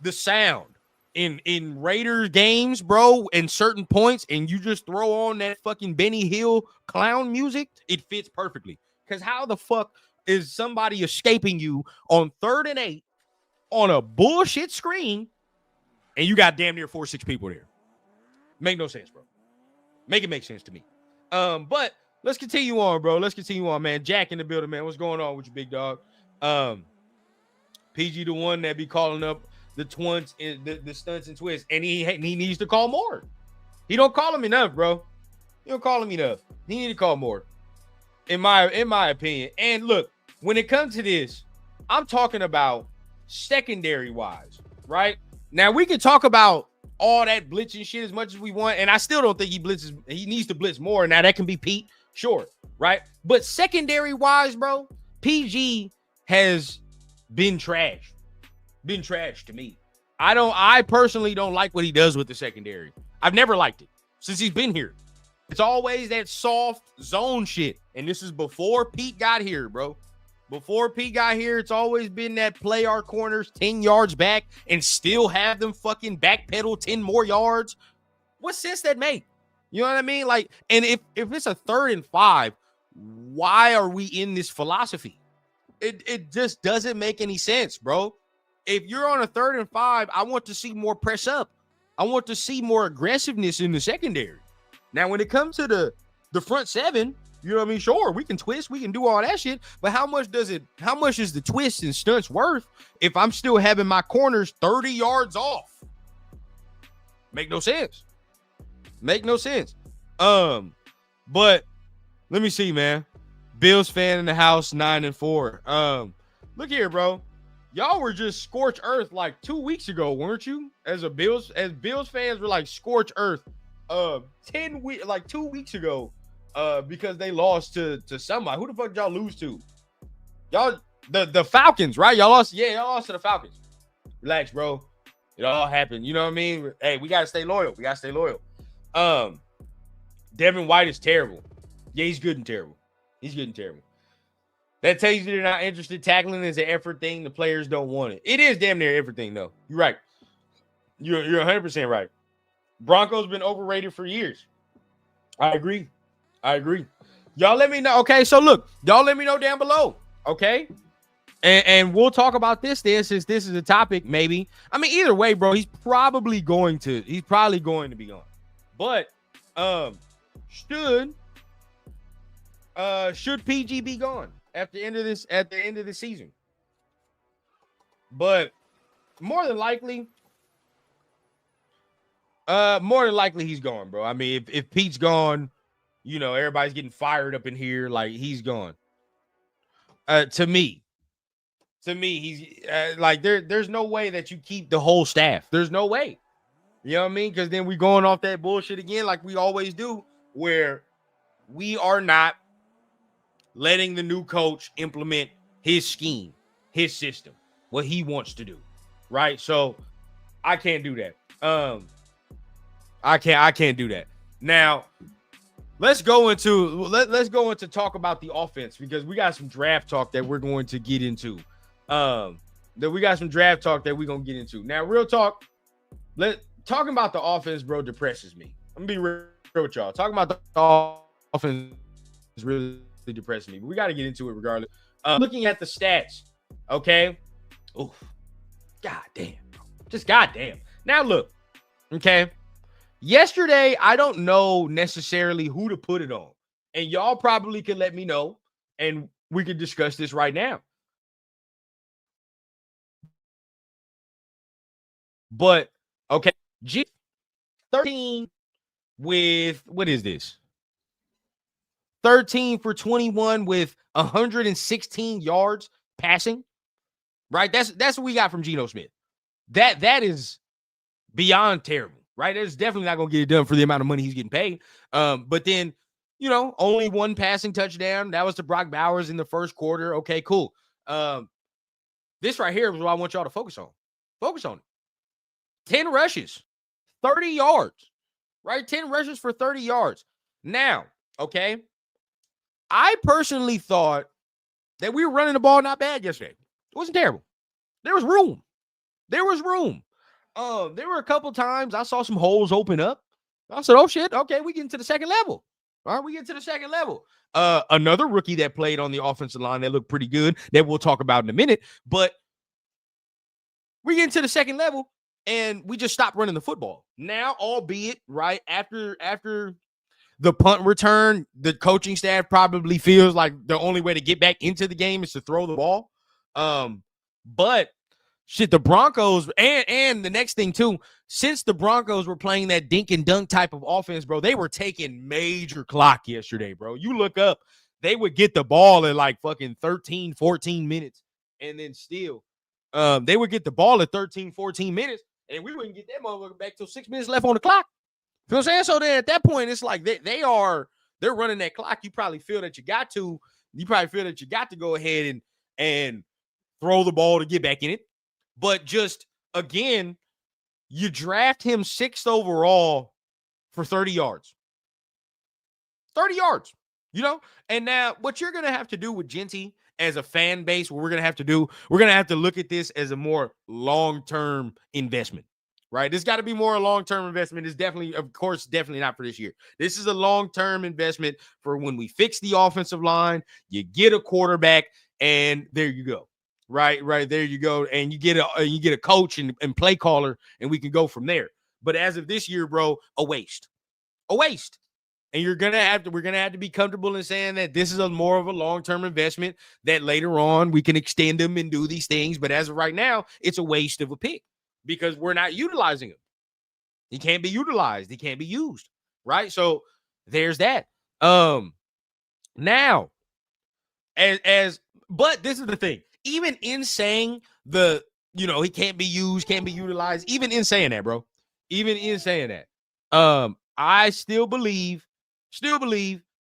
the sound in Raiders games, bro, in certain points, and you just throw on that fucking Benny Hill clown music, it fits perfectly. Because how the fuck is somebody escaping you on 3rd and 8 on a bullshit screen, and you got damn near 4-6 people there? Make no sense, bro. Make it make sense to me. But let's continue on, bro. Let's continue on, man. Jack in the building, man. What's going on with you, big dog? PG, the one that be calling up the twins, the stunts and twists, and he needs to call more. He don't call him enough, bro. He don't call him enough. He need to call more, in my opinion. And look, when it comes to this, I'm talking about secondary wise, right? Now we can talk about all that blitzing shit as much as we want, and I still don't think he blitzes. He needs to blitz more. Now that can be Pete, sure, right? But secondary wise, bro, PG has been trash. Been trash to me. I personally don't like what he does with the secondary. I've never liked it since he's been here. It's always that soft zone shit. And this is before Pete got here, bro. Before Pete got here, it's always been that play our corners 10 yards back and still have them fucking backpedal 10 more yards. What sense that make? You know what I mean? Like, and if it's a 3rd and 5, why are we in this philosophy? It just doesn't make any sense, bro. If you're on a 3rd and 5, I want to see more press up. I want to see more aggressiveness in the secondary. Now, when it comes to the front 7, you know what I mean? Sure, we can twist, we can do all that shit, but how much is the twist and stunts worth if I'm still having my corners 30 yards off? Make no sense. Make no sense. But let me see, man. Bills fan in the house, 9-4. Look here, bro. Y'all were just scorched earth like 2 weeks ago, weren't you? As Bills fans were like scorched earth 2 weeks ago because they lost to somebody. Who the fuck did y'all lose to? Y'all the Falcons, right? Y'all lost to the Falcons. Relax, bro. It all happened. You know what I mean? Hey, we gotta stay loyal. Devin White is terrible. Yeah, he's good and terrible. That tells you they're not interested. Tackling is an effort thing. The players don't want it. It is damn near everything, though. You're right. You're 100% right. Broncos been overrated for years. I agree. Y'all let me know. Okay, so look, y'all let me know down below. Okay, and we'll talk about this then, since this is a topic. Maybe. I mean, either way, bro, he's probably going to be gone. But should PG be gone at the end of the season? But more than likely he's gone, bro. I mean, if Pete's gone, you know, everybody's getting fired up in here. Like, he's gone. To me, he's like, there's no way that you keep the whole staff. There's no way. You know what I mean? Because then we going off that bullshit again, like we always do, where we are not letting the new coach implement his scheme, his system, what he wants to do, right? So I can't do that. I can't do that. Now, let's go into talk about the offense, because we got some draft talk that we're going to get into. Now, real talk. Talking about the offense, bro, depresses me. I'm gonna be real with y'all. Talking about the offense really depresses me, but we got to get into it regardless. Looking at the stats, okay? Oh, goddamn, just goddamn. Now look, okay. Yesterday, I don't know necessarily who to put it on, and y'all probably could let me know, and we could discuss this right now. But okay, 13 with, what is this? 13 for 21 with 116 yards passing, right? That's what we got from Geno Smith. That is beyond terrible, right? That's definitely not going to get it done for the amount of money he's getting paid. But then, you know, only one passing touchdown. That was to Brock Bowers in the first quarter. Okay, cool. This right here is what I want y'all to focus on. Focus on it. 10 rushes, 30 yards, right? 10 rushes for 30 yards. Now, okay, I personally thought that we were running the ball not bad yesterday. It wasn't terrible. There was room. There were a couple times I saw some holes open up. I said, oh, shit, okay, we get into the second level. All right, we get to the second level. Another rookie that played on the offensive line that looked pretty good that we'll talk about in a minute. But we get into the second level, and we just stopped running the football. Now, albeit, right, after the punt return, the coaching staff probably feels like the only way to get back into the game is to throw the ball. But shit, the Broncos, and the next thing too, since the Broncos were playing that dink and dunk type of offense, bro, they were taking major clock yesterday, bro. You look up, they would get the ball in like fucking 13, 14 minutes, and then still they would get the ball at 13, 14 minutes, and we wouldn't get that motherfucker back till 6 minutes left on the clock. You know what I'm saying? So then at that point, it's like they're running that clock. You probably feel that you got to, You probably feel that you got to go ahead and throw the ball to get back in it. But just again, you draft him 6th overall for 30 yards. 30 yards, you know? And now what you're going to have to do with Genty as a fan base, what we're going to have to look at this as a more long-term investment, right? This got to be more a long-term investment. It's definitely, of course, definitely not for this year. This is a long-term investment for when we fix the offensive line, you get a quarterback, and there you go. Right there you go. And you get a coach and play caller, and we can go from there. But as of this year, bro, a waste. And we're gonna have to be comfortable in saying that this is a more of a long-term investment, that later on we can extend them and do these things. But as of right now, it's a waste of a pick because we're not utilizing him. He can't be utilized. He can't be used. Right. So there's that. Now, but this is the thing. Even in saying he can't be used, can't be utilized, even in saying that, bro, I still believe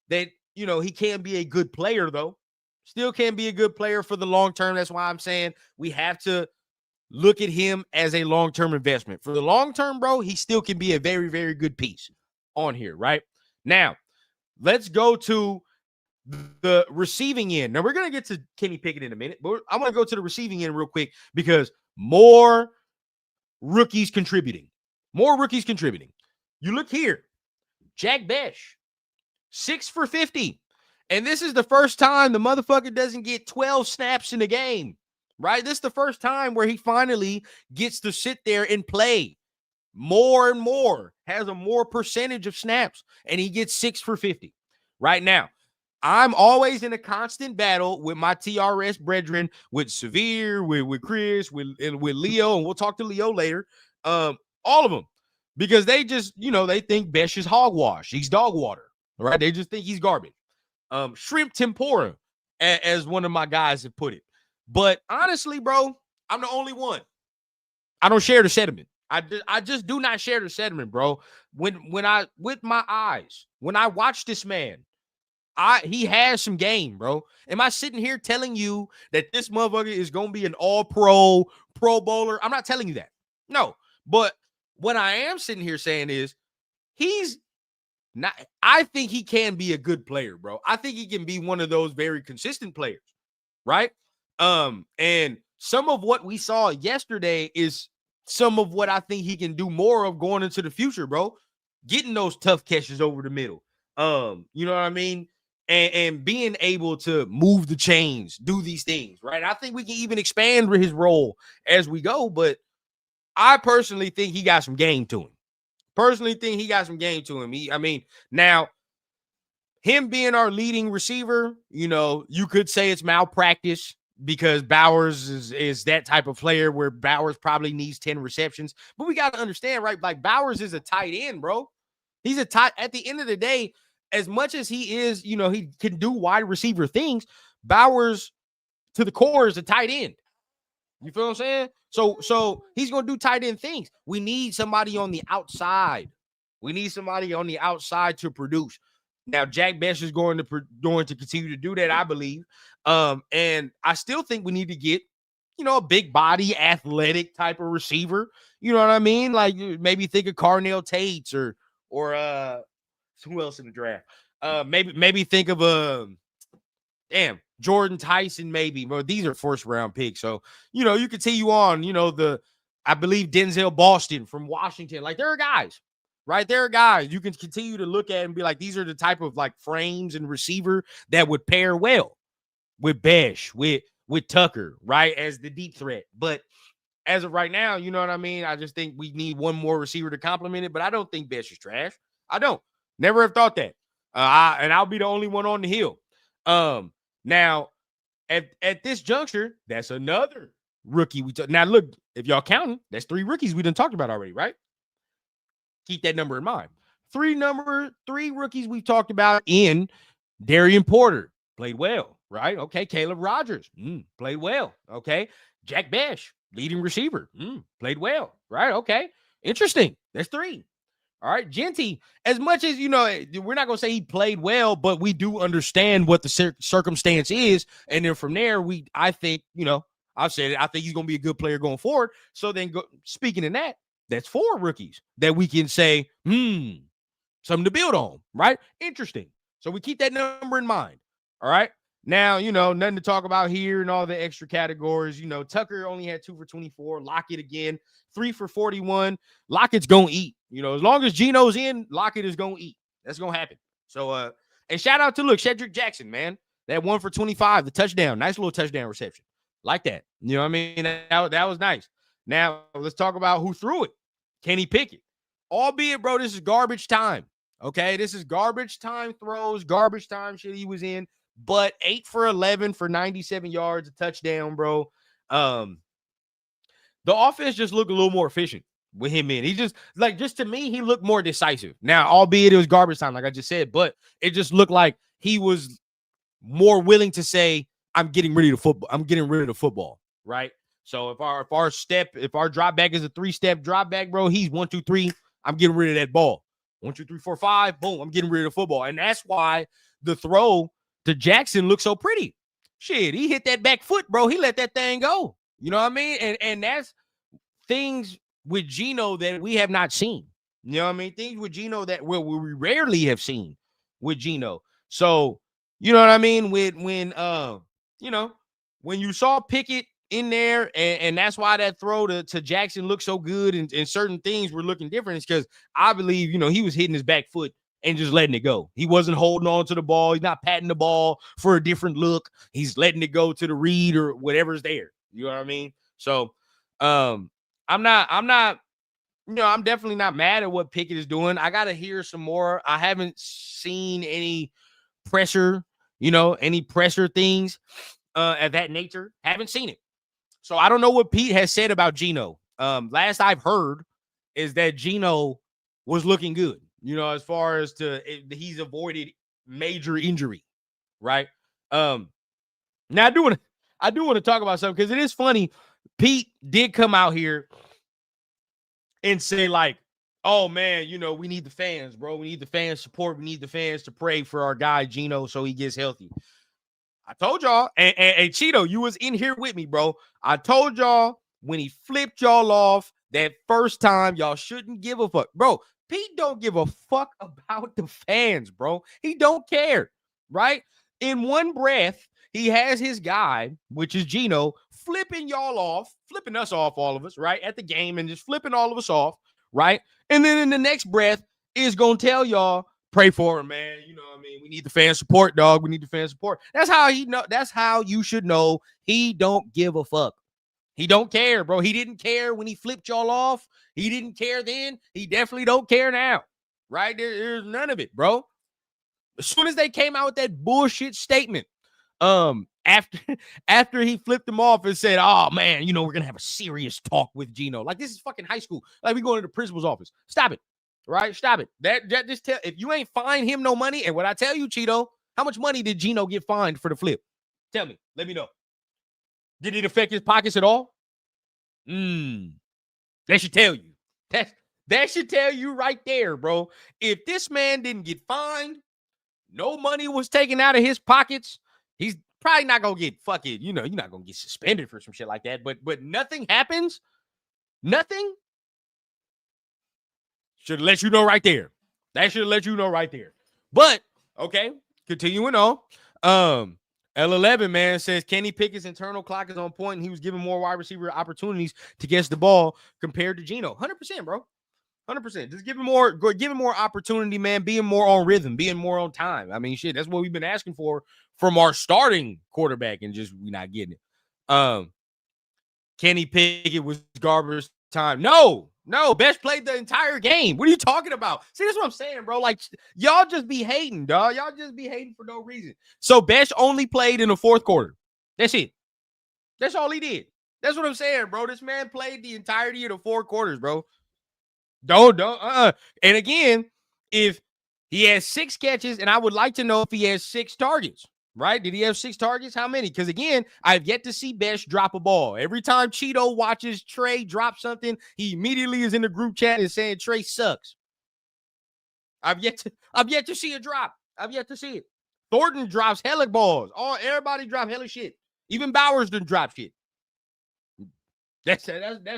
that, he can be a good player, though. Still can be a good player for the long term. That's why I'm saying we have to look at him as a long-term investment. For the long term, bro, he still can be a very, very good piece on here, right? Now, let's go to the receiving end. Now, we're going to get to Kenny Pickett in a minute, but I want to go to the receiving end real quick because more rookies contributing. You look here, Jack Besh, 6 for 50. And this is the first time the motherfucker doesn't get 12 snaps in a game, right? This is the first time where he finally gets to sit there and play more and more, has a more percentage of snaps, and he gets 6 for 50. Right now, I'm always in a constant battle with my TRS brethren, with Severe, with Chris, with Leo, and we'll talk to Leo later. All of them, because they just, they think Besh is hogwash. He's dog water, right? They just think he's garbage. Shrimp tempura, as one of my guys have put it. But honestly, bro, I'm the only one. I don't share the sentiment. I just do not share the sentiment, bro. When I watch this man, he has some game, bro. Am I sitting here telling you that this motherfucker is going to be an all-pro, pro bowler? I'm not telling you that. No. But what I am sitting here saying is he's not. I think he can be a good player, bro. I think he can be one of those very consistent players, right? And some of what we saw yesterday is some of what I think he can do more of going into the future, bro. Getting those tough catches over the middle. You know what I mean? And being able to move the chains, do these things, right? I think we can even expand his role as we go, but I personally think he got some game to him. Now, him being our leading receiver, you could say it's malpractice because Bowers is that type of player where Bowers probably needs 10 receptions. But we got to understand, right? Like, Bowers is a tight end, bro. He's at the end of the day, as much as he is, he can do wide receiver things, Bowers to the core is a tight end. You feel what I'm saying? So he's going to do tight end things. We need somebody on the outside. To produce. Now, Jack Besh is going to continue to do that, I believe. And I still think we need to get, a big body, athletic type of receiver. You know what I mean? Like, maybe think of Carnell Tates or who else in the draft? Maybe think of Jordan Tyson, maybe. But these are first round picks. So, you continue on, I believe Denzel Boston from Washington. Like, there are guys, right? There are guys you can continue to look at and be like, these are the type of like frames and receiver that would pair well with Besh, with Tucker, right? As the deep threat. But as of right now, you know what I mean? I just think we need one more receiver to complement it, but I don't think Besh is trash. I don't. Never have thought that. I'll be the only one on the hill. Now, at this juncture, that's another rookie. Now, look, if y'all counting, that's 3 rookies we done talked about already, right? Keep that number in mind. 3 rookies we've talked about in Darian Porter. Played well, right? Okay. Caleb Rogers. Played well. Okay. Jack Besh, leading receiver. Played well, right? Okay. Interesting. That's 3. All right. Genty, as much as, we're not going to say he played well, but we do understand what the circumstance is. And then from there, I think, I've said it. I think he's going to be a good player going forward. So then speaking of that, that's 4 rookies that we can say, something to build on, right? Interesting. So we keep that number in mind. All right. Now, nothing to talk about here and all the extra categories. Tucker only had 2 for 24. Lockett again, 3 for 41. Lockett's going to eat. As long as Geno's in, Lockett is going to eat. That's going to happen. So, and shout out to, Shedrick Jackson, man. That 1 for 25, the touchdown. Nice little touchdown reception. Like that. You know what I mean? That was nice. Now, let's talk about who threw it. Kenny Pickett. Albeit, bro, this is garbage time. Okay? This is garbage time throws, garbage time shit he was in. But 8 for 11 for 97 yards, a touchdown, bro. The offense just looked a little more efficient with him in. He just to me, he looked more decisive. Now, albeit it was garbage time, like I just said, but it just looked like he was more willing to say, I'm getting rid of the football, right? So if our drop back is a 3-step drop back, bro, he's 1, 2, 3. I'm getting rid of that ball. 1, 2, 3, 4, 5. Boom, I'm getting rid of the football. And that's why the throw to Jackson looks so pretty. Shit, he hit that back foot, bro. He let that thing go. You know what I mean? And that's things with Geno that we have not seen. You know what I mean? Things with Geno that we rarely have seen with Geno. So, you know what I mean? When you saw Pickett in there, and that's why that throw to Jackson looked so good, and certain things were looking different. It's because I believe, he was hitting his back foot and just letting it go. He wasn't holding on to the ball. He's not patting the ball for a different look. He's letting it go to the read or whatever's there. You know what I mean? So, I'm definitely not mad at what Pickett is doing. I got to hear some more. I haven't seen any pressure, any pressure things of that nature. Haven't seen it. So I don't know what Pete has said about Geno. Last I've heard is that Geno was looking good. As far as he's avoided major injury, right? Now I do want to talk about something because it is funny. Pete did come out here and say like, "Oh man, we need the fans, bro. We need the fans support. We need the fans to pray for our guy Geno so he gets healthy." I told y'all, and Cheeto, you was in here with me, bro. I told y'all when he flipped y'all off that first time, y'all shouldn't give a fuck, bro. Pete don't give a fuck about the fans, bro. He don't care, right? In one breath, he has his guy, which is Geno, flipping us off, all of us, right, at the game, and just flipping all of us off, right? And then in the next breath is going to tell y'all, pray for him, man. You know what I mean? We need the fan support, dog. We need the fan support. That's how you should know he don't give a fuck. He don't care, bro. He didn't care when he flipped y'all off. He didn't care then. He definitely don't care now, right? There's none of it, bro. As soon as they came out with that bullshit statement, after he flipped them off and said, "Oh man, we're gonna have a serious talk with Geno." Like this is fucking high school. Like we going to the principal's office. Stop it, right? Stop it. That just tell if you ain't fine him no money. And what I tell you, Cheeto, how much money did Geno get fined for the flip? Tell me. Let me know. Did it affect his pockets at all? That should tell you. That should tell you right there, bro. If this man didn't get fined, no money was taken out of his pockets, he's probably not gonna get fucking, you're not gonna get suspended for some shit like that. But nothing happens. Nothing should let you know right there. That should let you know right there. But okay, continuing on. L11, man, says Kenny Pickett's internal clock is on point, and he was given more wide receiver opportunities to catch the ball compared to Geno. 100%, bro. 100%. Just give him more opportunity, man. Being more on rhythm, being more on time. I mean, shit, that's what we've been asking for from our starting quarterback, and just we not getting it. Kenny Pickett was garbage time. No, Best played the entire game. What are you talking about? See, that's what I'm saying, bro. Like, y'all just be hating, dog. Y'all just be hating for no reason. So, Best only played in the fourth quarter. That's it. That's all he did. That's what I'm saying, bro. This man played the entirety of the 4 quarters, bro. Don't. And again, if he has 6 catches, and I would like to know if he has 6 targets. Right? Did he have 6 targets? How many? Because again, I've yet to see Best drop a ball. Every time Cheeto watches Trey drop something, he immediately is in the group chat and saying Trey sucks. I've yet to see a drop. I've yet to see it. Thornton drops hella balls. Everybody drop hella shit. Even Bowers didn't drop shit. That's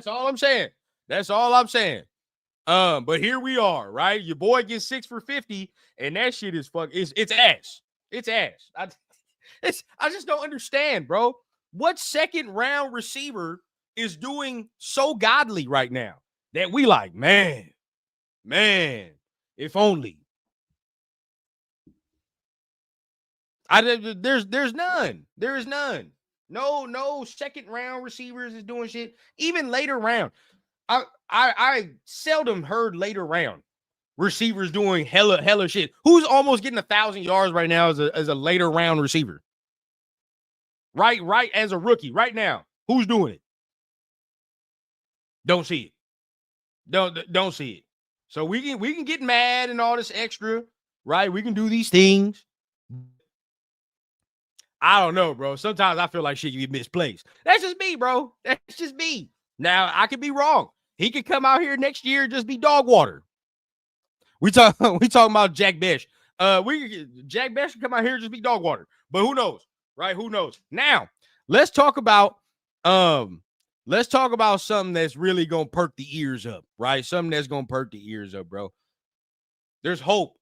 all I'm saying. That's all I'm saying. But here we are, right? Your boy gets 6 for 50, and that shit is it's ass. It's ass. I just don't understand, bro. What second round receiver is doing so godly right now that we like, man, if only. There's none. There is none. No second round receivers is doing shit. Even later round. I seldom heard later round receivers doing hella shit. Who's almost getting 1,000 yards right now as a later round receiver? Right as a rookie right now. Who's doing it? Don't see it. Don't see it. So we can get mad and all this extra, right? We can do these things. I don't know, bro. Sometimes I feel like shit can be misplaced. That's just me, bro. That's just me. Now, I could be wrong. He could come out here next year and just be dog water. We talking about Jack Besh. Jack Besh can come out here and just be dog water. But who knows, right? Who knows? Now, let's talk about something that's really gonna perk the ears up, right? Something that's gonna perk the ears up, bro. There's hope.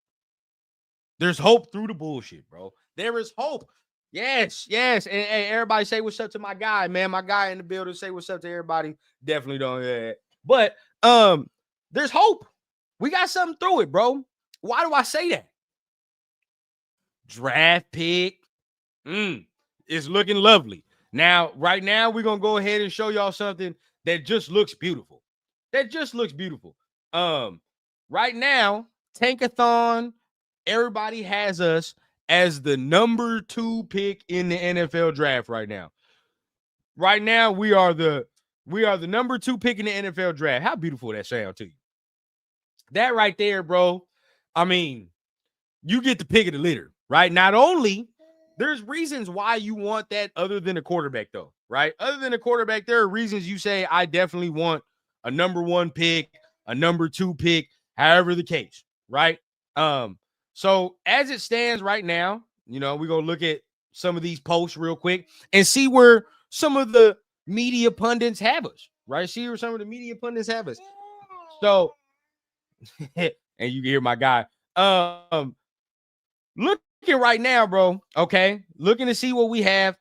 There's hope through the bullshit, bro. There is hope. Yes. And hey, everybody say what's up to my guy, man. My guy in the building, say what's up to everybody. Definitely don't hear that. But there's hope. We got something through it, bro. Why do I say that? Draft pick. It's looking lovely. Now, right now, we're going to go ahead and show y'all something that just looks beautiful. Right now, Tankathon, everybody has us as the number 2 pick in the NFL draft right now. Right now, we are the number 2 pick in the NFL draft. How beautiful that sound to you? That right there, bro. I mean, you get the pick of the litter, right? Not only there's reasons why you want that other than a quarterback, though, right? Other than a quarterback, there are reasons you say, I definitely want a number 1 pick, a number 2 pick, however the case, right? So as it stands right now, we're going to look at some of these posts real quick and see where some of the media pundits have us, right? See where some of the media pundits have us. So, and you can hear my guy. Looking right now, bro, okay? Looking to see what we have.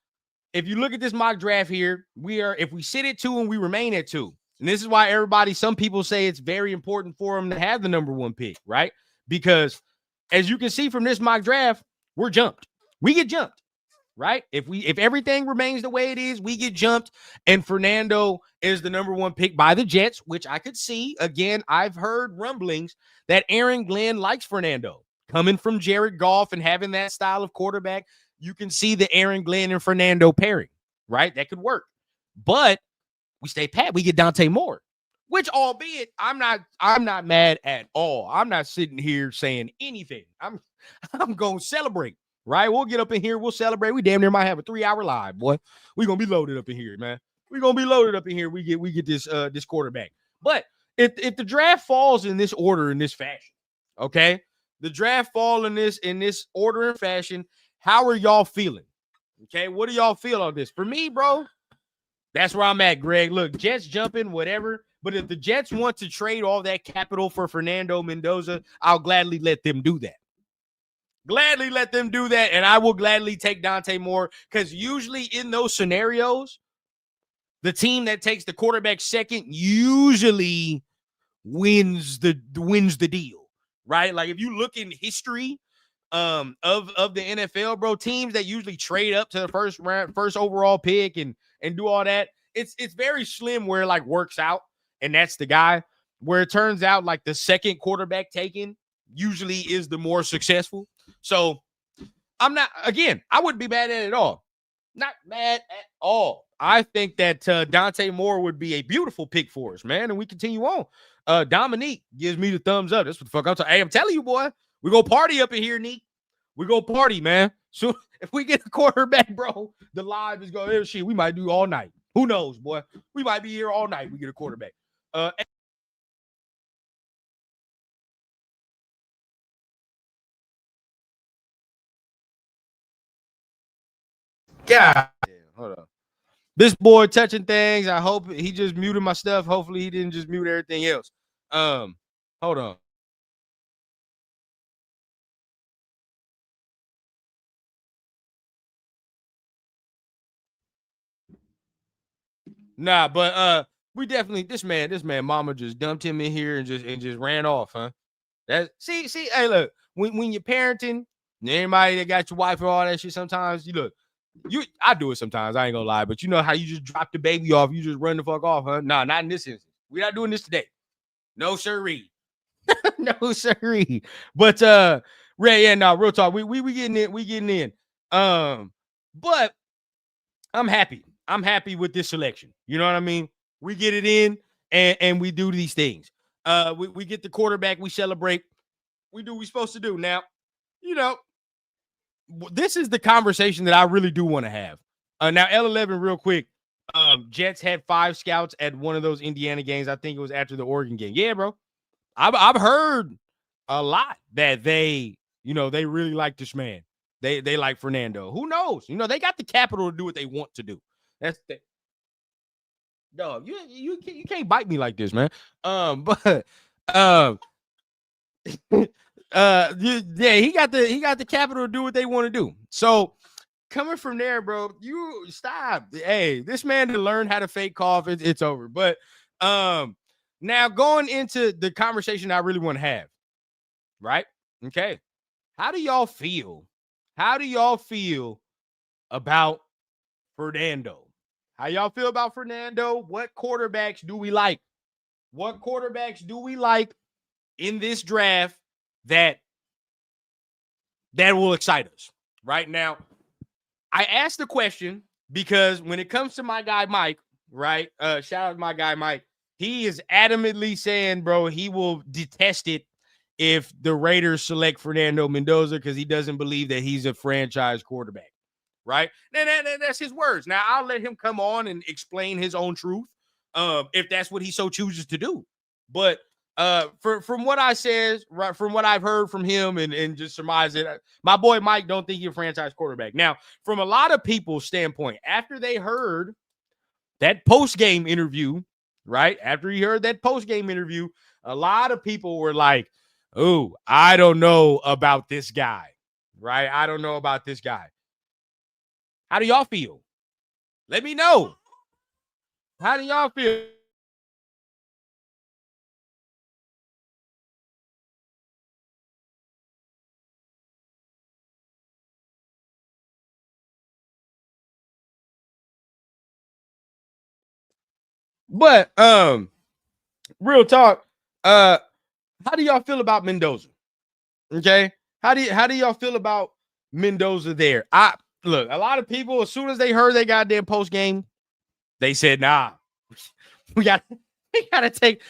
If you look at this mock draft here, if we sit at 2 and we remain at 2, and this is why some people say it's very important for them to have the number 1 pick, right? Because as you can see from this mock draft, we're jumped. We get jumped, right? If everything remains the way it is, we get jumped, and Fernando is the number 1 pick by the Jets, which I could see. Again, I've heard rumblings that Aaron Glenn likes Fernando. Coming from Jared Goff and having that style of quarterback, you can see the Aaron Glenn and Fernando pairing, right? That could work. But we stay pat. We get Dante Moore. Which, albeit, I'm not mad at all. I'm not sitting here saying anything. I'm gonna celebrate, right? We'll get up in here, we'll celebrate. We damn near might have a 3-hour live, boy. We're gonna be loaded up in here, man. We're gonna be loaded up in here. We get this quarterback. But if the draft falls in this order, in this fashion, okay, the draft fall in this order and fashion, how are y'all feeling? Okay, what do y'all feel on this? For me, bro, that's where I'm at, Greg. Look, Jets jumping, whatever. But if the Jets want to trade all that capital for Fernando Mendoza, I'll gladly let them do that. Gladly let them do that, and I will gladly take Dante Moore, because usually in those scenarios, the team that takes the quarterback second usually wins the deal, right? Like if you look in history of the NFL, bro, teams that usually trade up to the first overall pick and do all that, it's very slim where it like works out. And that's the guy where it turns out like the second quarterback taken usually is the more successful. So I wouldn't be mad at it at all. Not mad at all. I think that Dante Moore would be a beautiful pick for us, man. And we continue on. Dominique gives me the thumbs up. That's what the fuck I'm talking. Hey, I'm telling you, boy, we go party up in here, Neek. We go party, man. So if we get a quarterback, bro, the live is going, shit, we might do all night. Who knows, boy? We might be here all night. We get a quarterback. God damn, hold on. This boy touching things. I hope he just muted my stuff. Hopefully he didn't just mute everything else. Hold on. Nah, but we definitely this man, mama just dumped him in here and just ran off, huh? That see, hey, look, when you're parenting, anybody that got your wife or all that shit, sometimes I do it sometimes. I ain't gonna lie, but you know how you just drop the baby off, you just run the fuck off, huh? Nah, not in this instance. We're not doing this today. No sirree. No sirree. But Ray, yeah, no, real talk. We getting in, we getting in. But I'm happy. I'm happy with this selection. You know what I mean? We get it in and we do these things. We get the quarterback, we celebrate. We do what we're supposed to do. Now, you know, this is the conversation that I really do want to have. Now, L11, real quick. Jets had 5 scouts at one of those Indiana games. I think it was after the Oregon game. Yeah, bro. I've heard a lot that they really like this man. They like Fernando. Who knows? You know, they got the capital to do what they want to do. That's the dog. You can't bite me like this, man. But yeah, he got the capital to do what they want to do. So coming from there, bro, you stop. Hey, this man to learn how to fake cough, it's over. But now going into the conversation I really want to have, right? Okay. How do y'all feel? How do y'all feel about Fernando? How y'all feel about Fernando? What quarterbacks do we like? What quarterbacks do we like in this draft that will excite us? Right now, I asked the question because when it comes to my guy Mike, right? Shout out to my guy Mike. He is adamantly saying, bro, he will detest it if the Raiders select Fernando Mendoza because he doesn't believe that he's a franchise quarterback. Right? That's his words. Now, I'll let him come on and explain his own truth if that's what he so chooses to do. But from what I says, right, from what I've heard from him and just surmise it, my boy Mike don't think he's a franchise quarterback. Now, from a lot of people's standpoint, after they heard that post-game interview, right? After he heard that post-game interview, a lot of people were like, oh, I don't know about this guy, right? I don't know about this guy. How do y'all feel? Let me know. How do y'all feel? But real talk, how do y'all feel about Mendoza? Okay? How do y'all feel about Mendoza there? Look, a lot of people, as soon as they heard they goddamn post game, they said, nah, we gotta take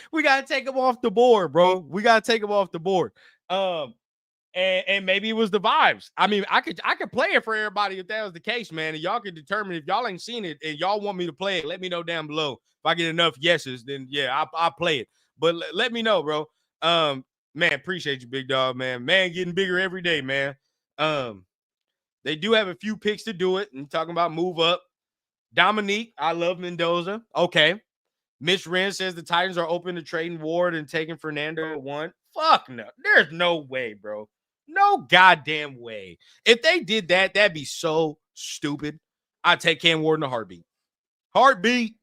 him off the board, bro. We gotta take him off the board. And maybe it was the vibes. I mean, I could play it for everybody if that was the case, man. And y'all could determine if y'all ain't seen it and y'all want me to play it. Let me know down below. If I get enough yeses, then yeah, I'll play it. But let me know, bro. Man, appreciate you, big dog, man. Man, getting bigger every day, man. They do have a few picks to do it. And talking about move up. Dominique, I love Mendoza. Okay. Mitch Wren says the Titans are open to trading Ward and taking Fernando at 1. Fuck no. There's no way, bro. No goddamn way. If they did that, that'd be so stupid. I'd take Cam Ward in a heartbeat. Heartbeat.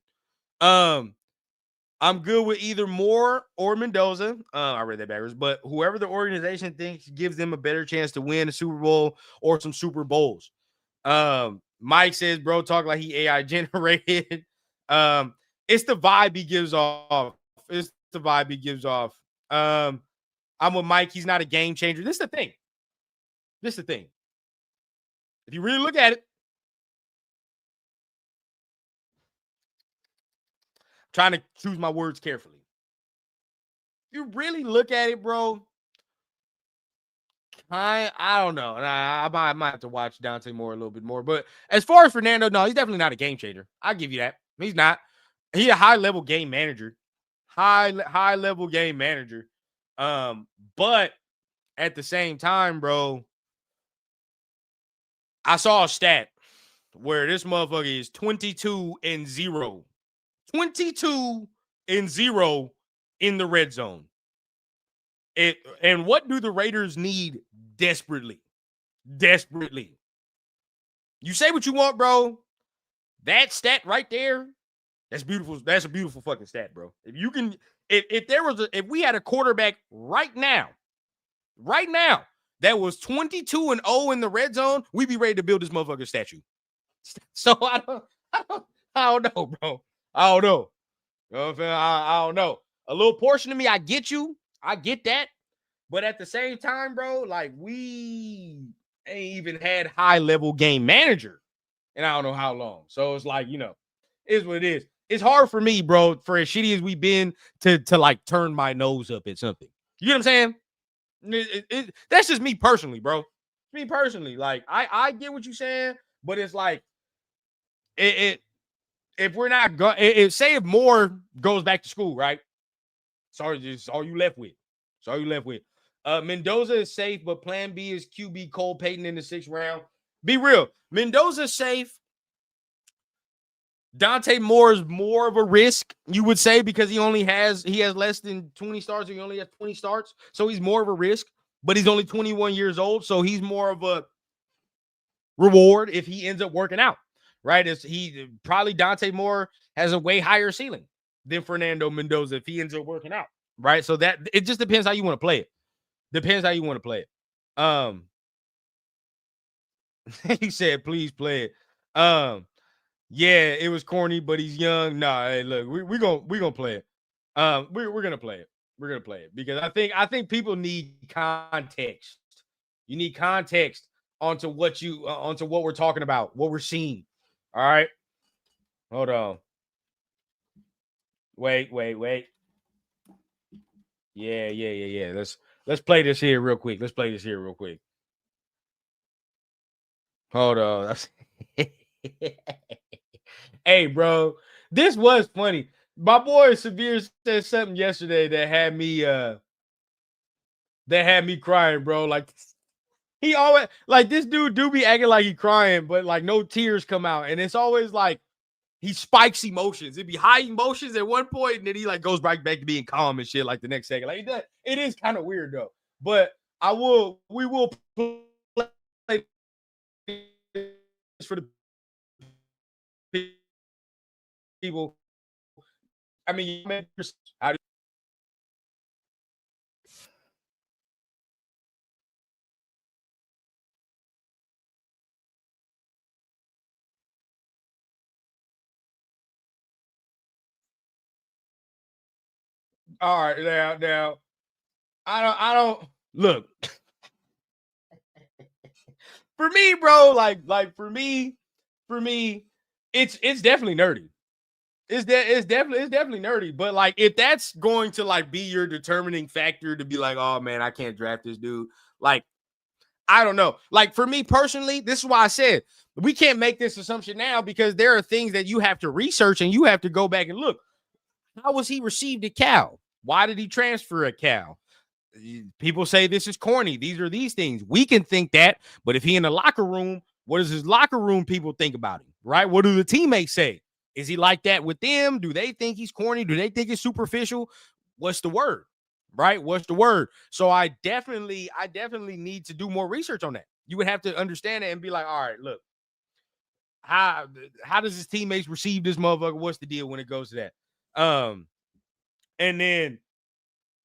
I'm good with either Moore or Mendoza. I read that backwards, but whoever the organization thinks gives them a better chance to win a Super Bowl or some Super Bowls. Mike says, bro, talk like he AI generated. It's the vibe he gives off. It's the vibe he gives off. I'm with Mike. He's not a game changer. This is the thing. If you really look at it, trying to choose my words carefully. If you really look at it, bro, I don't know. I might have to watch Dante Moore a little bit more. But as far as Fernando, no, he's definitely not a game changer. I'll give you that. He's not. He's a high-level game manager. High-level game manager. But at the same time, bro, I saw a stat. where this motherfucker is 22-0. 22-0 in the red zone. And what do the Raiders need desperately? Desperately. You say what you want, bro. That stat right there, that's beautiful. That's a beautiful fucking stat, bro. If you can, if we had a quarterback right now, that was 22-0 in the red zone, we'd be ready to build this motherfucker statue. So I don't know, bro. I don't know. You know what I'm saying? I don't know. A little portion of me, I get you. I get that. But at the same time, bro, like we ain't even had high-level game manager and I don't know how long. So it's like, is what it is. It's hard for me, bro, for as shitty as we've been to like turn my nose up at something. You know what I'm saying? That's just me personally, bro. Me personally. Like, I get what you're saying, but it's like, if we're not going, say if Moore goes back to school, right? Sorry, just all you left with. Mendoza is safe, but plan B is QB Cole Payton in the 6th round. Be real. Mendoza's safe. Dante Moore is more of a risk, you would say, because he has less than 20 starts, or he only has 20 starts. So he's more of a risk, but he's only 21 years old. So he's more of a reward if he ends up working out, right? Probably Dante Moore has a way higher ceiling than Fernando Mendoza if he ends up working out, right? So that it just depends how you want to play it. He said, please play it. Yeah, it was corny, but he's young. Nah, hey, look, we're gonna play it. We're gonna play it. We're gonna play it because I think people need context. You need context onto what we're talking about, what we're seeing. All right. Hold on. Wait. Yeah. Let's play this here real quick. Hold on. Hey, bro, this was funny. My boy Severe said something yesterday that had me crying, bro. Like he always like this dude do be acting like he crying, but like no tears come out, and it's always like he spikes emotions. It'd be high emotions at one point, and then he like goes right back to being calm and shit like the next second. Like that, it is kind of weird though. But we will play for the people. I mean, how do all right, now, I don't look for me, bro. Like for me, it's definitely nerdy. It's definitely nerdy. But like, if that's going to like be your determining factor to be like, oh man, I can't draft this dude. Like, I don't know. Like for me personally, this is why I said we can't make this assumption now because there are things that you have to research and you have to go back and look. How was he received at Cal? Why did he transfer at Cal? People say this is corny. These are these things. We can think that, but if he in the locker room, what does his locker room people think about him? Right? What do the teammates say? Is he like that with them? Do they think he's corny? Do they think it's superficial? What's the word? Right? What's the word? So I definitely need to do more research on that. You would have to understand it and be like, all right, look, how does his teammates receive this motherfucker? What's the deal when it goes to that? And then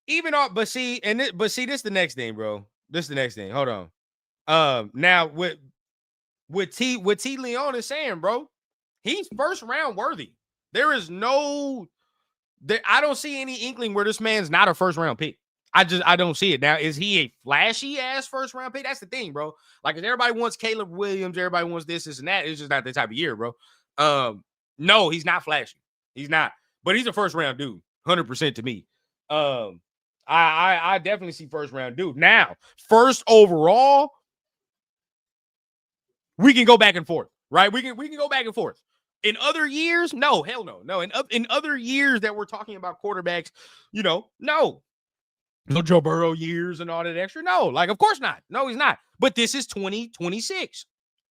even all, but see, this is the next thing, bro. This is the next thing. Hold on. Now what T Leon is saying, bro, he's first round worthy. There is no, I don't see any inkling where this man's not a first round pick. I don't see it. Now, is he a flashy ass first round pick? That's the thing, bro. Like, if everybody wants Caleb Williams, everybody wants this and that. It's just not that type of year, bro. No, he's not flashy. He's not, but he's a first round dude, 100% to me. I definitely see first round dude. Now, first overall, we can go back and forth, right? We can go back and forth. In other years, no, hell no. No, in other years that we're talking about quarterbacks, no Joe Burrow years and all that extra. No, like, of course not. No, he's not. But this is 2026.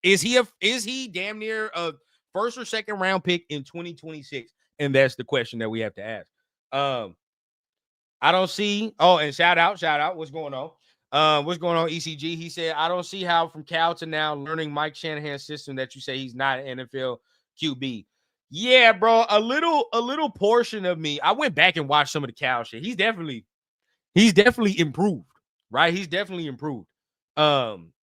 Is he damn near a first or second round pick in 2026? And that's the question that we have to ask. I don't see. Oh, and shout out. What's going on? What's going on, ECG? He said, I don't see how from Cal to now learning Mike Shanahan's system that you say he's not an NFL QB. Yeah, bro. A little portion of me. I went back and watched some of the Cal shit. He's definitely improved, right? He's definitely improved.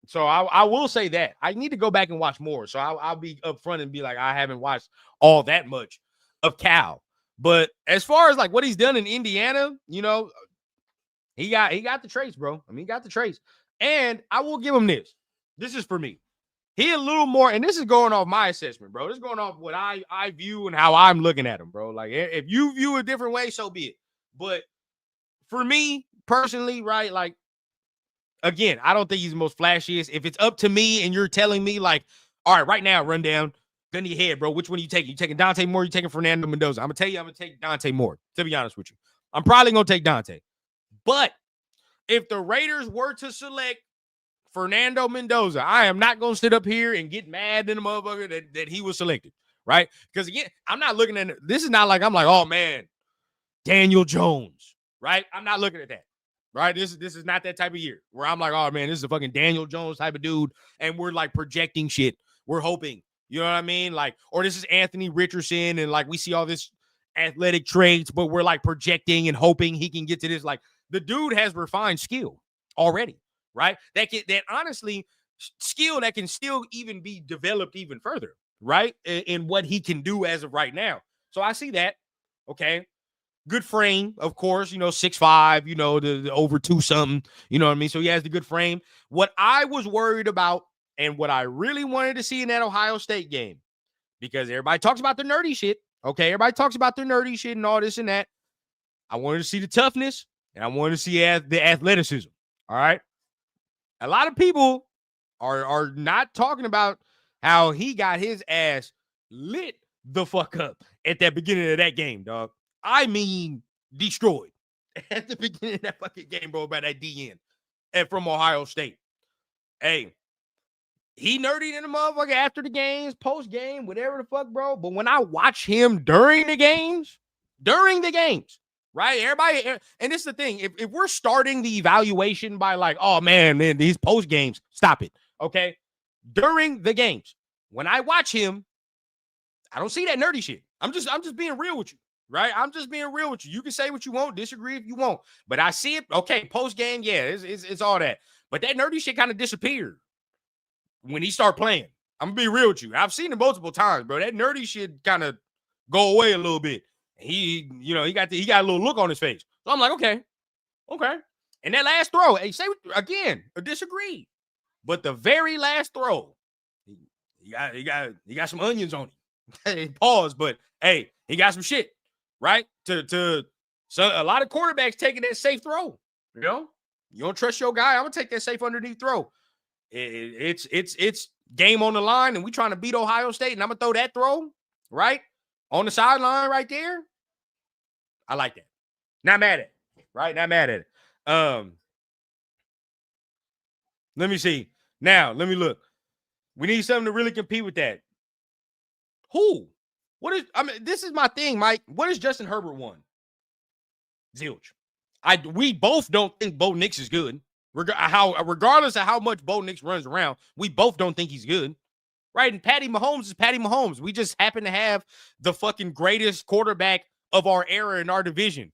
So I will say that I need to go back and watch more. So I'll be upfront and be like, I haven't watched all that much of Cal. But as far as like what he's done in Indiana, you know, he got the traits, bro. I mean, he got the traits. And I will give him this. This is for me. He a little more, and this is going off my assessment, bro. This is going off what I view and how I'm looking at him, bro. Like, if you view a different way, so be it. But for me personally, right, like, again, I don't think he's the most flashiest. If it's up to me and you're telling me, like, all right, right now, run down, gun to your head, bro. Which one are you taking? You taking Dante Moore? You taking Fernando Mendoza? I'm gonna tell you, I'm gonna take Dante Moore. To be honest with you, I'm probably gonna take Dante. But if the Raiders were to select Fernando Mendoza, I am not gonna sit up here and get mad at the motherfucker that he was selected, right? Because again, I'm not looking at this. Is not like I'm like, oh man, Daniel Jones, right? I'm not looking at that. Right, this is not that type of year where I'm like, oh man, this is a fucking Daniel Jones type of dude, and we're like projecting shit. We're hoping, you know what I mean? Like, or this is Anthony Richardson, and like we see all this athletic traits, but we're like projecting and hoping he can get to this. Like, the dude has refined skill already, right? That honestly skill that can still even be developed even further, right? In what he can do as of right now. So I see that. Okay. Good frame, of course, you know, 6'5", you know, the over 2 something, you know what I mean? So he has the good frame. What I was worried about and what I really wanted to see in that Ohio State game, because everybody talks about the nerdy shit, okay? Everybody talks about the nerdy shit and all this and that. I wanted to see the toughness and I wanted to see the athleticism, all right? A lot of people are not talking about how he got his ass lit the fuck up at that beginning of that game, dog. I mean, destroyed at the beginning of that fucking game, bro, by that DN and from Ohio State. Hey, he nerdy in the motherfucker after the games, post game, whatever the fuck, bro. But when I watch him during the games, right? Everybody, and this is the thing. If we're starting the evaluation by like, oh man, these post games, stop it. Okay. During the games, when I watch him, I don't see that nerdy shit. I'm just being real with you. Right? I'm just being real with you. You can say what you want, disagree if you want. But I see it. Okay, post-game, yeah, it's all that. But that nerdy shit kind of disappeared when he started playing. I'm going to be real with you. I've seen it multiple times, bro. That nerdy shit kind of go away a little bit. He got a little look on his face. So I'm like, okay. And that last throw, hey, say again, disagree. But the very last throw, he got some onions on him. Pause, but hey, he got some shit. Right? So a lot of quarterbacks taking that safe throw. You know, you don't trust your guy. I'm gonna take that safe underneath throw. It's game on the line, and we trying to beat Ohio State, and I'm gonna throw that throw right on the sideline right there. I like that. Not mad at it. Right? Not mad at it. Let me see. Now, let me look. We need something to really compete with that. Who? This is my thing, Mike. What does Justin Herbert want? Zilch. We both don't think Bo Nix is good. Regardless of how much Bo Nix runs around, we both don't think he's good. Right? And Patty Mahomes is Patty Mahomes. We just happen to have the fucking greatest quarterback of our era in our division.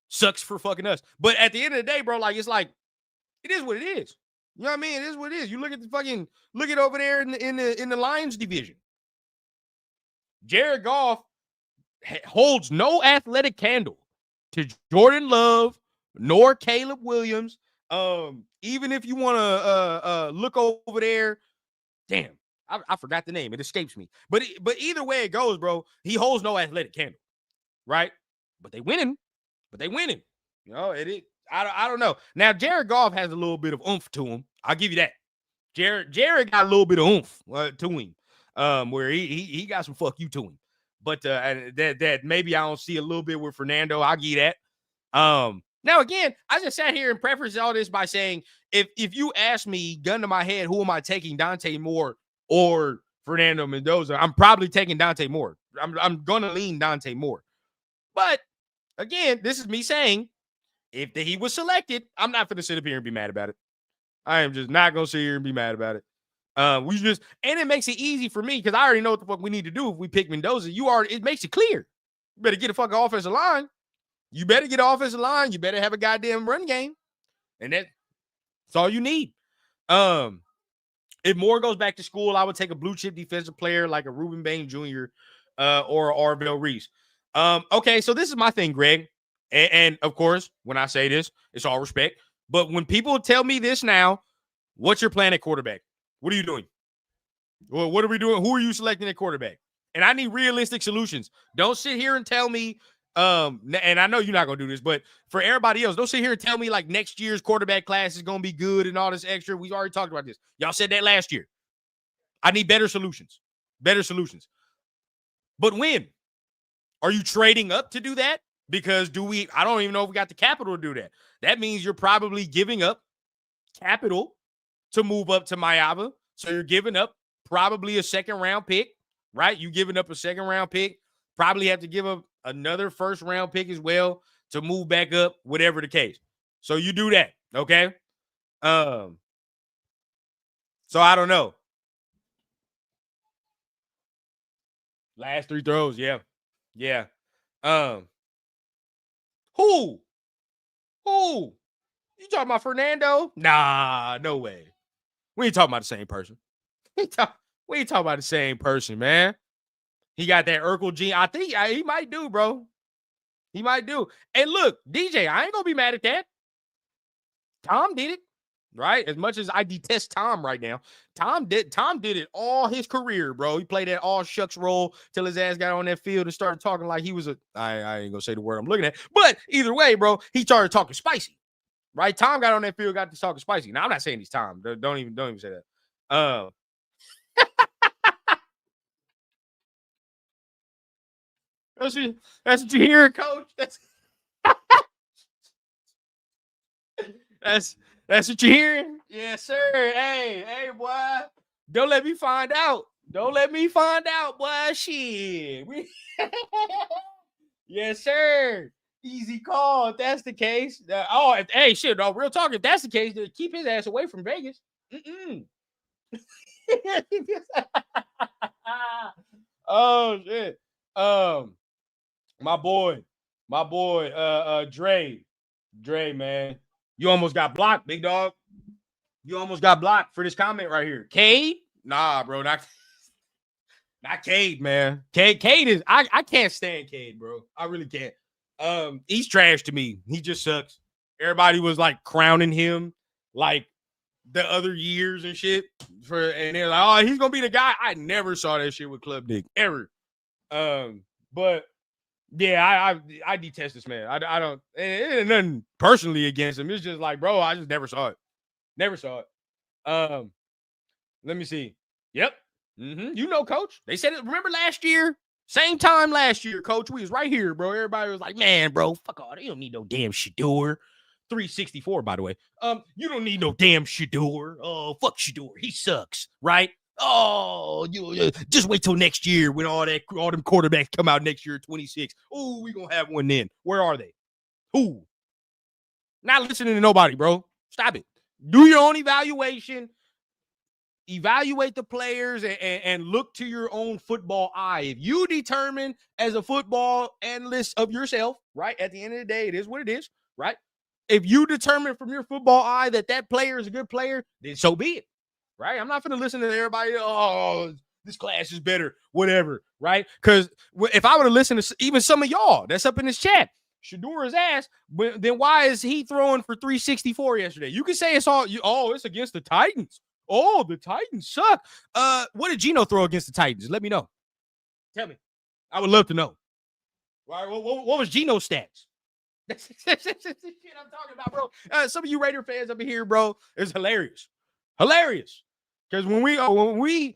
Sucks for fucking us. But at the end of the day, bro, like, it's like, it is what it is. You know what I mean? It is what it is. You look at over there in the Lions division. Jared Goff holds no athletic candle to Jordan Love nor Caleb Williams. Even if you want to look over there, damn, I forgot the name. It escapes me. But either way it goes, bro, he holds no athletic candle, right? But they winning. You know, I don't know. Now, Jared Goff has a little bit of oomph to him. I'll give you that. Jared got a little bit of oomph to him. Where he got some fuck you to him, but that maybe I don't see a little bit with Fernando. I'll give you that. Now, again, I just sat here and prefaced all this by saying, if you ask me, gun to my head, who am I taking, Dante Moore or Fernando Mendoza? I'm probably taking Dante Moore. I'm going to lean Dante Moore. But, again, this is me saying, if he was selected, I'm not going to sit up here and be mad about it. I am just not going to sit here and be mad about it. And it makes it easy for me because I already know what the fuck we need to do if we pick Mendoza. It makes it clear. You better get a fucking offensive line. You better get an offensive line. You better have a goddamn run game. And that's all you need. If Moore goes back to school, I would take a blue chip defensive player like a Ruben Bain Jr. Or Arvell Reese. Okay, so this is my thing, Greg. And of course, when I say this, it's all respect. But when people tell me this now, what's your plan at quarterback? What are you doing? Well, what are we doing? Who are you selecting at quarterback? And I need realistic solutions. Don't sit here and tell me, and I know you're not going to do this, but for everybody else, don't sit here and tell me like next year's quarterback class is going to be good and all this extra. We've already talked about this. Y'all said that last year. I need better solutions. Better solutions. But when? Are you trading up to do that? Because I don't even know if we got the capital to do that. That means you're probably giving up capital to move up to Mayava. So you're giving up probably a second round pick, right? You giving up a second round pick, probably have to give up another first round pick as well to move back up, whatever the case. So you do that, okay? So I don't know. Last three throws, yeah. Yeah. Who? You talking about Fernando? Nah, no way. We ain't talking about the same person. We ain't talking about the same person, man. He got that Urkel gene. I think he might do, bro. He might do. And look, DJ, I ain't gonna be mad at that. Tom did it, right? As much as I detest Tom right now, Tom did it all his career, bro. He played that all shucks role till his ass got on that field and started talking like he was I ain't gonna say the word I'm looking at, but either way, bro, he started talking spicy, right? Tom got on that field, got to talking spicy. Now I'm not saying he's Tom. Don't even say that. That's what you hear, Coach. That's what you're hearing. Yes, sir. Hey, boy. Don't let me find out. Boy. Shit. Yes, sir. Easy call. If that's the case. Hey, shit. No, real talk. If that's the case, then keep his ass away from Vegas. Oh shit. My boy, Dre, man. You almost got blocked, big dog. You almost got blocked for this comment right here. Cade? Nah, bro, not Cade, man. Cade is I can't stand Cade, bro. I really can't. He's trash to me. He just sucks. Everybody was like crowning him like the other years and shit. And they're like, oh, he's gonna be the guy. I never saw that shit with Club Dick ever. But yeah, I detest this man. I don't. It ain't nothing personally against him. It's just like, bro, I just never saw it. Let me see. Yep. You know, Coach. They said it. Remember last year? Same time last year, Coach. We was right here, bro. Everybody was like, man, bro, fuck all. You don't need no damn Shador. 364, by the way. You don't need no damn Shador. Oh, fuck Shador. He sucks, right? Oh, you just wait till next year when all them quarterbacks come out next year, 26. Oh, we gonna have one then. Where are they? Who? Not listening to nobody, bro. Stop it. Do your own evaluation. Evaluate the players and look to your own football eye. If you determine as a football analyst of yourself, right? At the end of the day, it is what it is, right? If you determine from your football eye that player is a good player, then so be it, right? I'm not going to listen to everybody. Oh, this class is better, whatever, right? Because if I were to listen to even some of y'all that's up in this chat, Shador his ass, then why is he throwing for 364 yesterday? You can say it's it's against the Titans. Oh, the Titans suck. What did Geno throw against the Titans? Let me know. Tell me. I would love to know. Right, what was Geno's stats? That's shit I'm talking about, bro. Some of you Raider fans up in here, bro, it's hilarious. Hilarious. Because when we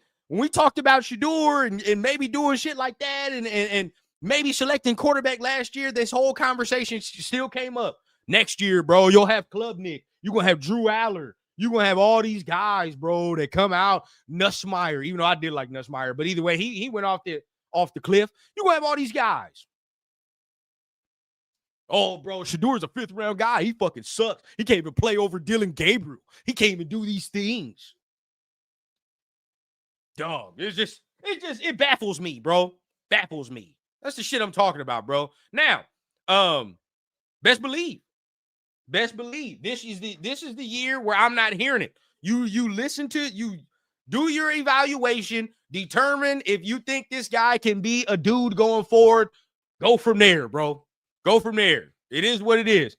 talked about Shador and maybe doing shit like that and maybe selecting quarterback last year, this whole conversation still came up. Next year, bro, you'll have Klubnik. You're going to have Drew Aller. You're going to have all these guys, bro, that come out. Nussmeier, even though I did like Nussmeier. But either way, he went off the cliff. You're going to have all these guys. Oh, bro, Shador's a 5th-round guy. He fucking sucks. He can't even play over Dylan Gabriel. He can't even do these things. Dog, it baffles me, bro. Baffles me. That's the shit I'm talking about, bro. Now, best believe. This is the year where I'm not hearing it. You listen to it, you do your evaluation, determine if you think this guy can be a dude going forward. Go from there, bro. Go from there. It is what it is.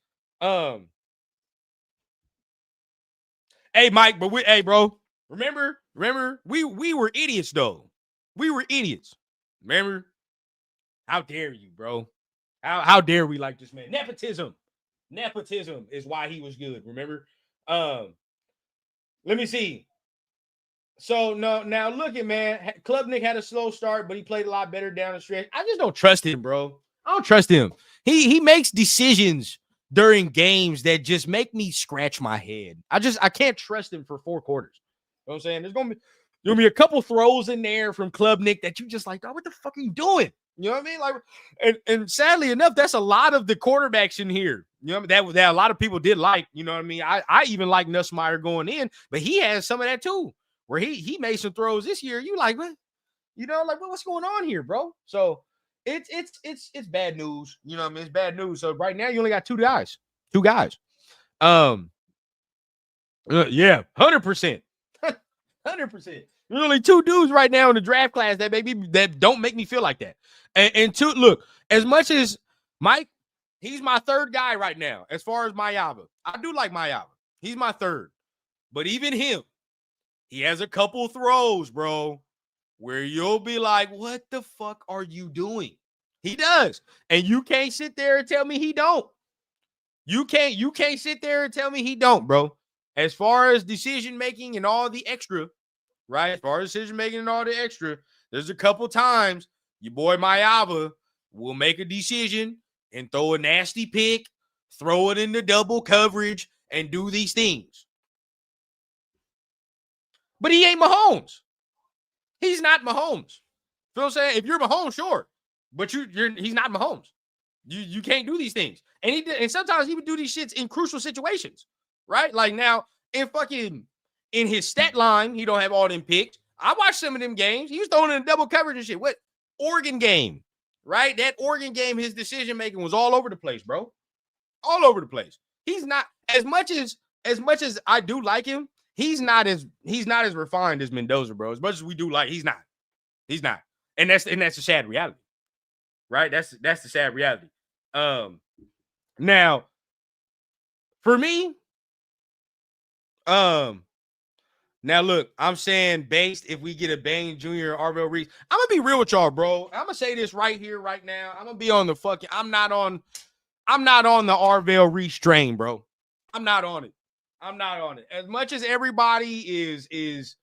Hey, Mike, bro. Remember, we were idiots, though. We were idiots. Remember? How dare you, bro? How dare we like this man? Nepotism is why he was good. Remember? Let me see. So now look at, man. Klubnik had a slow start, but he played a lot better down the stretch. I just don't trust him, bro. I don't trust him. He makes decisions during games that just make me scratch my head. I can't trust him for 4 quarters. You know what I'm saying? There's gonna be a couple throws in there from Klubnik that you just like, oh, what the fuck are you doing? You know what I mean? Like, and sadly enough, that's a lot of the quarterbacks in here. You know that a lot of people did like. You know what I mean? I even like Nussmeier going in, but he has some of that too, where he made some throws this year. You like, what? You know, like what's going on here, bro? So it's bad news. You know what I mean? It's bad news. So right now you only got 2 guys. Yeah, 100%. 100%. There's only 2 dudes right now in the draft class that don't make me feel like that. And two, look, as much as Mike, he's my 3rd guy right now, as far as Mayava. I do like Mayava. He's my 3rd. But even him, he has a couple throws, bro, where you'll be like, what the fuck are you doing? He does. And you can't sit there and tell me he don't. You can't sit there and tell me he don't, bro. As far as decision making and all the extra, right? As far as decision making and all the extra, there's a couple times your boy Mayava will make a decision and throw a nasty pick, throw it into double coverage, and do these things. But he ain't Mahomes. He's not Mahomes. Feel what I'm saying? If you're Mahomes, sure. But he's not Mahomes. You can't do these things. And sometimes he would do these shits in crucial situations, right? Like now, in his stat line, he don't have all them picks. I watched some of them games. He was throwing in double coverage and shit. What? Oregon game, right? That Oregon game, his decision making was all over the place, bro. All over the place. He's not as much as I do like him. He's not as refined as Mendoza, bro. As much as we do like, he's not. And that's a sad reality, right? That's the sad reality. Now, for me, now look, I'm saying based if we get a Bain Jr. or Arvell Reese, I'm gonna be real with y'all, bro. I'm gonna say this right here, right now. I'm gonna be on the fucking. I'm not on the Arvell Reese train, bro. I'm not on it. As much as everybody is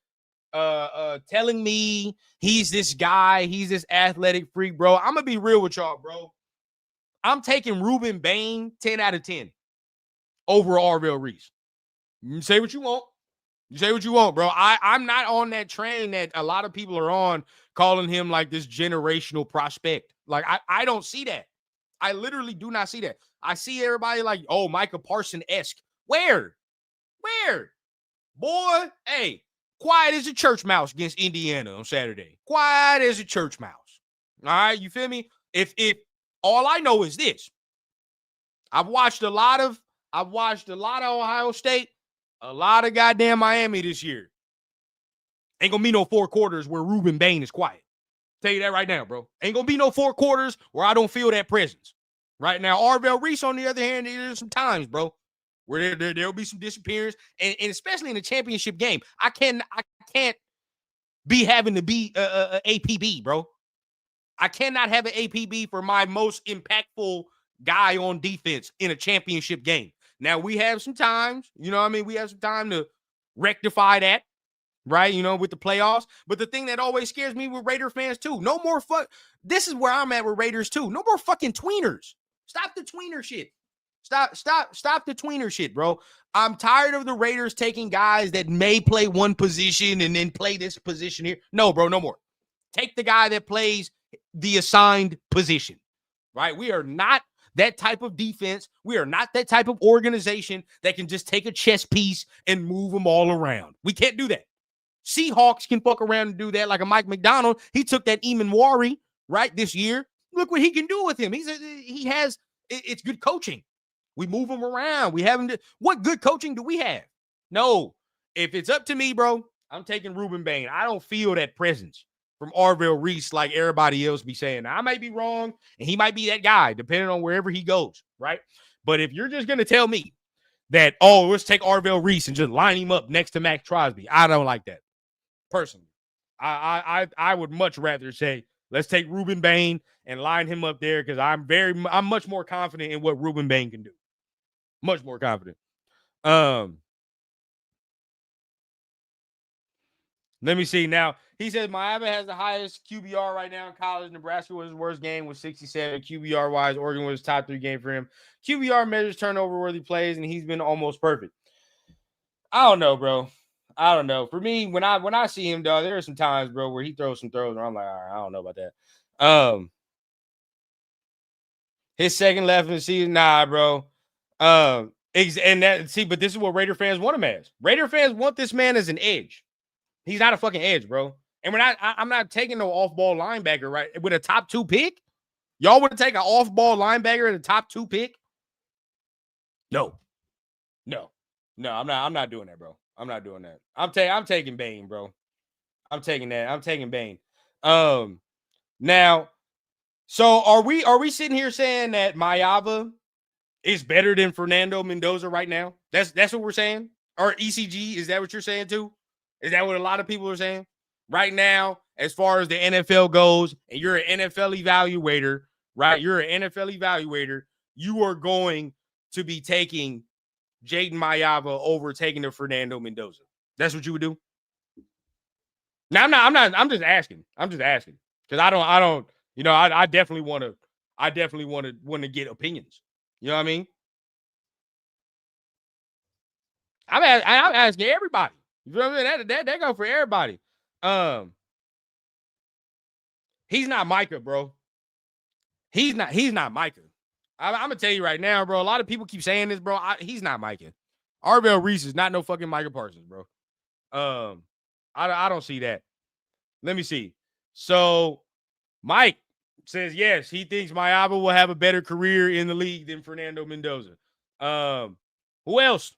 telling me he's this guy, he's this athletic freak, bro. I'm gonna be real with y'all, bro. I'm taking Ruben Bain 10 out of 10 over Arvell Reese. You say what you want, bro. I'm not on that train that a lot of people are on, calling him like this generational prospect. Like, I don't see that. I literally do not see that. I see everybody like, oh, Micah Parson-esque. Where? Boy, hey, quiet as a church mouse against Indiana on Saturday. Quiet as a church mouse. All right, you feel me? If all I know is this. I've watched a lot of Ohio State, a lot of goddamn Miami this year. Ain't gonna be no 4 quarters where Ruben Bain is quiet. Tell you that right now, bro. Ain't gonna be no 4 quarters where I don't feel that presence. Right now, Arvell Reese, on the other hand, there's some times, bro, where there'll be some disappearance, and especially in the championship game. I can't be having to be a APB, bro. I cannot have an APB for my most impactful guy on defense in a championship game. Now, we have some times, you know what I mean? We have some time to rectify that, right? You know, with the playoffs. But the thing that always scares me with Raider fans, too, no more this is where I'm at with Raiders, too. No more fucking tweeners. Stop the tweener shit. Stop the tweener shit, bro. I'm tired of the Raiders taking guys that may play one position and then play this position here. No, bro, no more. Take the guy that plays the assigned position, right? We are not that type of defense. We are not that type of organization that can just take a chess piece and move them all around. We can't do that. Seahawks can fuck around and do that like a Mike McDonald. He took that Eamon right, this year. Look what he can do with him. It's good coaching. We move him around. We have him. What good coaching do we have? No. If it's up to me, bro, I'm taking Ruben Bain. I don't feel that presence from Arvell Reese like everybody else be saying. Now, I might be wrong, and he might be that guy, depending on wherever he goes, right? But if you're just going to tell me that, oh, let's take Arvell Reese and just line him up next to Max Crosby, I don't like that, personally. I would much rather say, let's take Ruben Bain and line him up there because I'm much more confident in what Ruben Bain can do. Much more confident. Let me see. Now, he says Miami has the highest QBR right now in college. Nebraska was his worst game with 67 QBR-wise. Oregon was his top 3 game for him. QBR measures turnover-worthy plays, and he's been almost perfect. I don't know, bro. I don't know. For me, when I see him, dog, there are some times, bro, where he throws some throws where I'm like, all right, I don't know about that. His second left in the season, nah, bro. But this is what Raider fans want him as. Raider fans want this man as an edge. He's not a fucking edge, bro. And I'm not taking no off-ball linebacker, right? With a top 2 pick? Y'all would take an off-ball linebacker at a top 2 pick? No, I'm not doing that, bro. I'm not doing that. I'm taking Bain, bro. I'm taking that. I'm taking Bain. Now, so are we sitting here saying that Mayava is better than Fernando Mendoza right now? That's what we're saying? Or ECG, is that what you're saying too? Is that what a lot of people are saying? Right now, as far as the NFL goes, and you're an NFL evaluator, right? You're an NFL evaluator. You are going to be taking Jaden Mayava over taking the Fernando Mendoza. That's what you would do? Now, I'm just asking. Because I don't, I definitely want to get opinions. You know what I mean? I'm asking everybody. You know what I mean? That go for everybody. He's not Micah, bro. He's not Micah. I'm gonna tell you right now, bro. A lot of people keep saying this, bro. He's not Micah. Arvell Reese is not no fucking Micah Parsons, bro. I don't see that. Let me see. So Mike says yes, he thinks Mayava will have a better career in the league than Fernando Mendoza. Who else?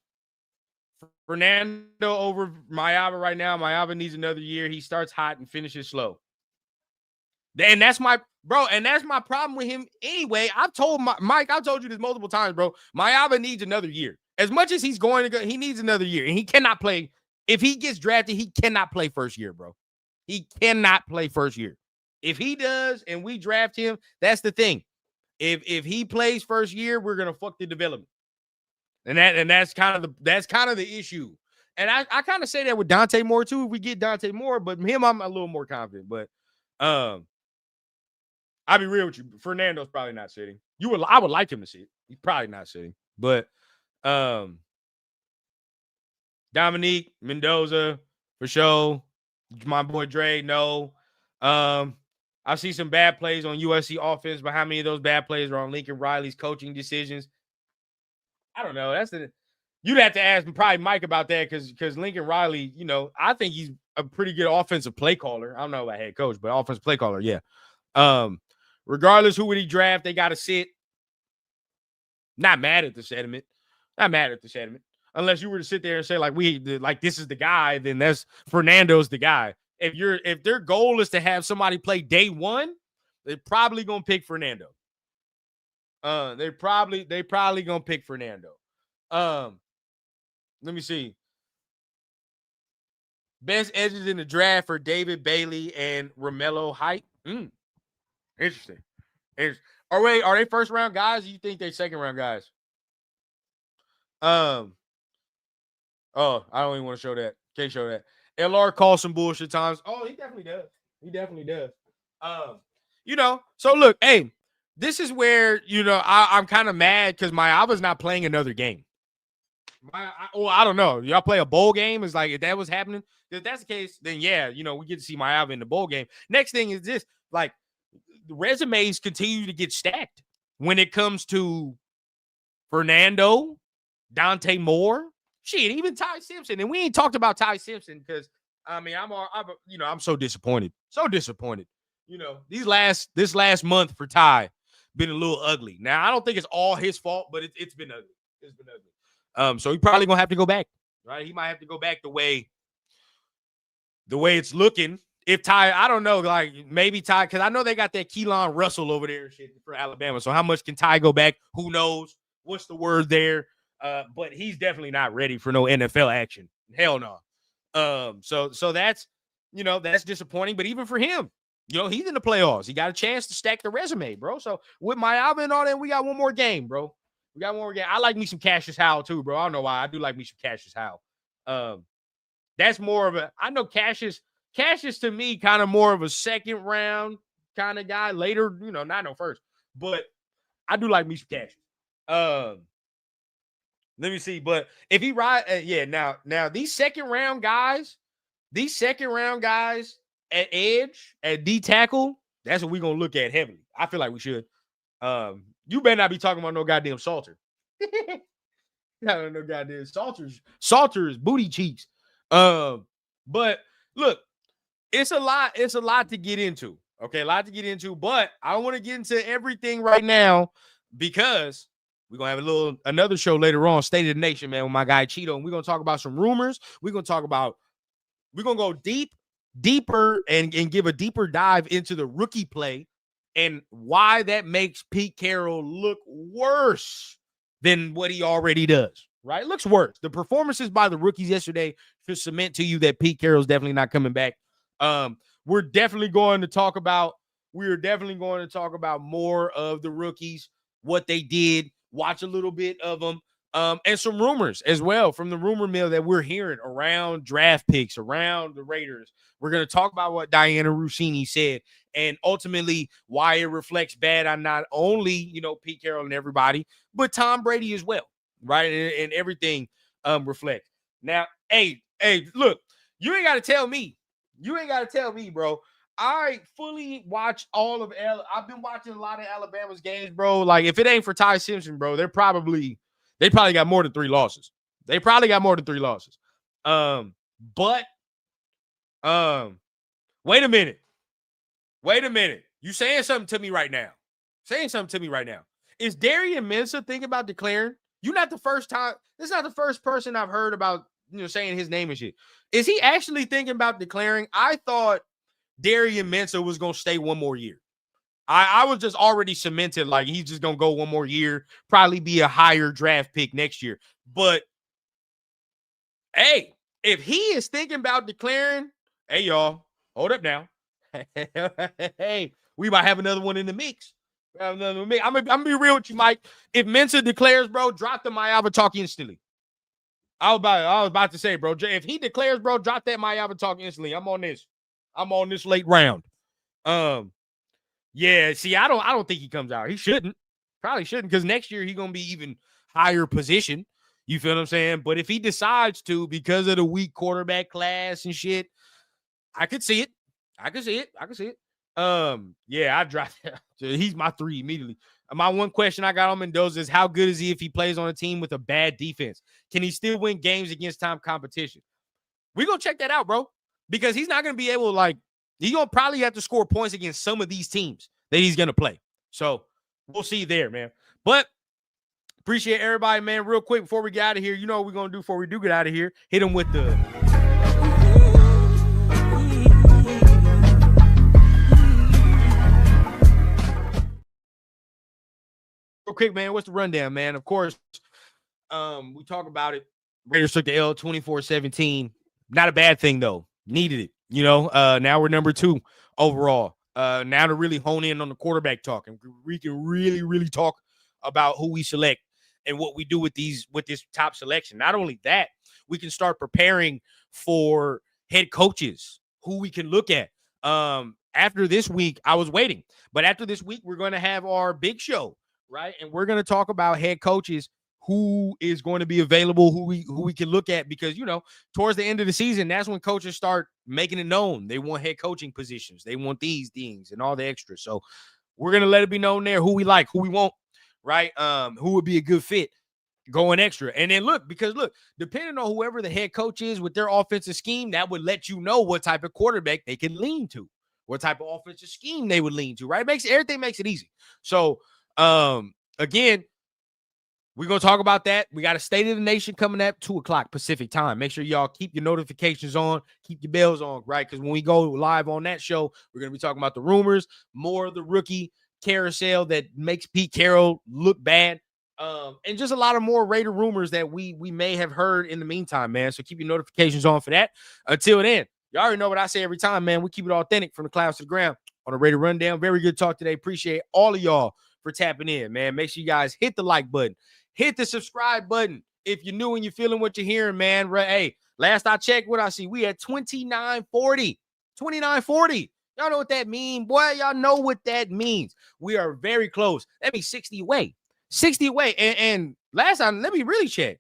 Fernando over Mayava right now. Mayava needs another year. He starts hot and finishes slow. And that's my problem with him anyway. I've told Mike, I've told you this multiple times, bro. Mayava needs another year. As much as he's going to go, he needs another year. And he cannot play. If he gets drafted, he cannot play first year, bro. He cannot play first year. If he does and we draft him, that's the thing. If he plays first year, we're gonna fuck the development. And that's kind of the issue. And I kind of say that with Dante Moore too. If we get Dante Moore, but him, I'm a little more confident. But I'll be real with you. Fernando's probably not sitting. I would like him to sit. He's probably not sitting. But Dominique Mendoza for sure. My boy Dre, no. I see some bad plays on USC offense, but how many of those bad plays are on Lincoln Riley's coaching decisions? I don't know. You'd have to ask probably Mike about that because Lincoln Riley, I think he's a pretty good offensive play caller. I don't know about head coach, but offensive play caller, yeah. Regardless who would he draft, they got to sit. Not mad at the sentiment. Unless you were to sit there and say like this is the guy, then that's Fernando's the guy. If their goal is to have somebody play day one, they're probably gonna pick Fernando. They probably gonna pick Fernando. Let me see. Best edges in the draft for David Bailey and Romello Height. Interesting. Are they first round guys? Or you think they second round guys? I don't even want to show that. Can't show that. LR calls some bullshit times. Oh, he definitely does. So look, hey, this is where, I'm kind of mad because Mayava's not playing another game. I don't know. Y'all play a bowl game? Is like, if that was happening, if that's the case, then yeah, we get to see Mayava in the bowl game. Next thing is this, like, the resumes continue to get stacked when it comes to Fernando, Dante Moore, shit, even Ty Simpson. And we ain't talked about Ty Simpson because, I'm so disappointed. So disappointed. This last month for Ty been a little ugly. Now, I don't think it's all his fault, but it's been ugly. It's been ugly. So he probably gonna have to go back, right? He might have to go back the way it's looking. If Ty, I don't know, like maybe Ty, because I know they got that Keelan Russell over there shit for Alabama. So how much can Ty go back? Who knows? What's the word there? But he's definitely not ready for no NFL action. Hell no. So that's that's disappointing. But even for him, he's in the playoffs. He got a chance to stack the resume, bro. So with Mayava and all that, we got one more game, bro. We got one more game. I like me some Cassius Howell too, bro. I don't know why. I do like me some Cassius Howell. That's more of a. I know Cassius to me kind of more of a second round kind of guy. Later, not no first, but I do like me some Cassius. Let me see, but if he now these second round guys at edge, at D tackle, that's what we're gonna look at heavily. I feel like we should. You better not be talking about no goddamn Salter. No goddamn Salter's booty cheeks. But look, it's a lot to get into. Okay, a lot to get into, but I don't want to get into everything right now because we're going to have another show later on, State of the Nation, man, with my guy Cheeto. And we're going to talk about some rumors. We're going to go deeper and give a deeper dive into the rookie play and why that makes Pete Carroll look worse than what he already does, right? It looks worse. The performances by the rookies yesterday should cement to you that Pete Carroll's definitely not coming back. We're definitely going to talk about more of the rookies, what they did, watch a little bit of them, and some rumors as well from the rumor mill that we're hearing around draft picks, around the Raiders. We're going to talk about what Diana Rossini said and ultimately why it reflects bad on not only, Pete Carroll and everybody, but Tom Brady as well, right? And everything reflects. Now, hey, look, you ain't got to tell me. Bro. I fully watch I've been watching a lot of Alabama's games, bro. Like, if it ain't for Ty Simpson, bro, they probably got more than 3 losses. But wait a minute. You saying something to me right now. Is Darian Mensah thinking about declaring? You're not the first time. This is not the first person I've heard about, saying his name and shit. Is he actually thinking about declaring? I thought Darian Mensah was going to stay one more year. I was just already cemented, like he's just going to go one more year, probably be a higher draft pick next year. But, hey, if he is thinking about declaring, hey, y'all, hold up now. Hey, we might have another one in the mix. I'm going to be real with you, Mike. If Mensah declares, bro, drop the Mayava talk instantly. I was about to say, bro, if he declares, bro, drop that Mayava talk instantly. I'm on this late round. Yeah, see, I don't think he comes out. He shouldn't. Probably shouldn't, because next year he's gonna be even higher position. You feel what I'm saying? But if he decides to, because of the weak quarterback class and shit, I could see it. Yeah, I dropped it. He's my 3 immediately. My one question I got on Mendoza is, how good is he if he plays on a team with a bad defense? Can he still win games against top competition? We're going to check that out, bro, because he's not going to be able to, he's going to probably have to score points against some of these teams that he's going to play. So we'll see there, man. But appreciate everybody, man. Real quick before we get out of here, you know what we're going to do before we do get out of here? Hit him with the... Real quick, man, what's the rundown, man? Of course, we talk about it. Raiders took the L 24-17. Not a bad thing, though. Needed it. Now we're number 2 overall. Now to really hone in on the quarterback talk, and we can really, really talk about who we select and what we do with this top selection. Not only that, we can start preparing for head coaches who we can look at. after this week, I was waiting. But after this week, we're going to have our big show, right? And we're going to talk about head coaches, who is going to be available, who we can look at, because, you know, towards the end of the season, that's when coaches start making it known. They want head coaching positions. They want these things and all the extras. So we're going to let it be known there who we like, who we want, right? Who would be a good fit going extra. And then look, depending on whoever the head coach is with their offensive scheme, that would let you know what type of quarterback they can lean to, what type of offensive scheme they would lean to, right? Everything makes it easy. So again, we're going to talk about that. We got a State of the Nation coming up 2:00 Pacific time. Make sure y'all keep your notifications on, keep your bells on, right? Because when we go live on that show, we're going to be talking about the rumors, more of the rookie carousel that makes Pete Carroll look bad, and just a lot of more Raider rumors that we may have heard in the meantime, man. So keep your notifications on for that. Until then, you already know what I say every time, man. We keep it authentic from the clouds to the ground on the Raider Rundown. Very good talk today. Appreciate all of y'all for tapping in, man. Make sure you guys hit the like button. Hit the subscribe button if you're new and you're feeling what you're hearing, man. Hey, last I checked, what I see, we at 2940. 2940. Y'all know what that means, boy. Y'all know what that means. We are very close. That means 60 away. 60 away. And last time, let me really check.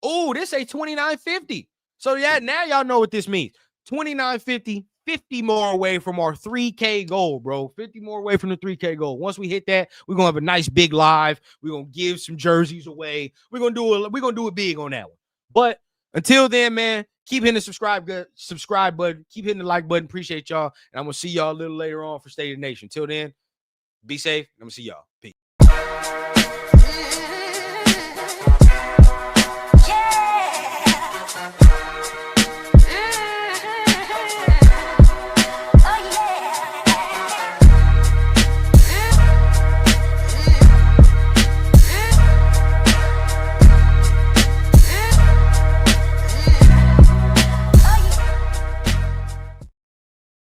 Oh, this say 2950. So yeah, now y'all know what this means. 2950. 50 more away from our 3K goal, bro. 50 more away from the 3K goal. Once we hit that, we're gonna have a nice big live. We're gonna give some jerseys away. We're gonna do it big on that one. But until then, man, keep hitting the subscribe button. Keep hitting the like button. Appreciate y'all. And I'm gonna see y'all a little later on for State of the Nation. Till then, be safe. I'm gonna see y'all. Peace.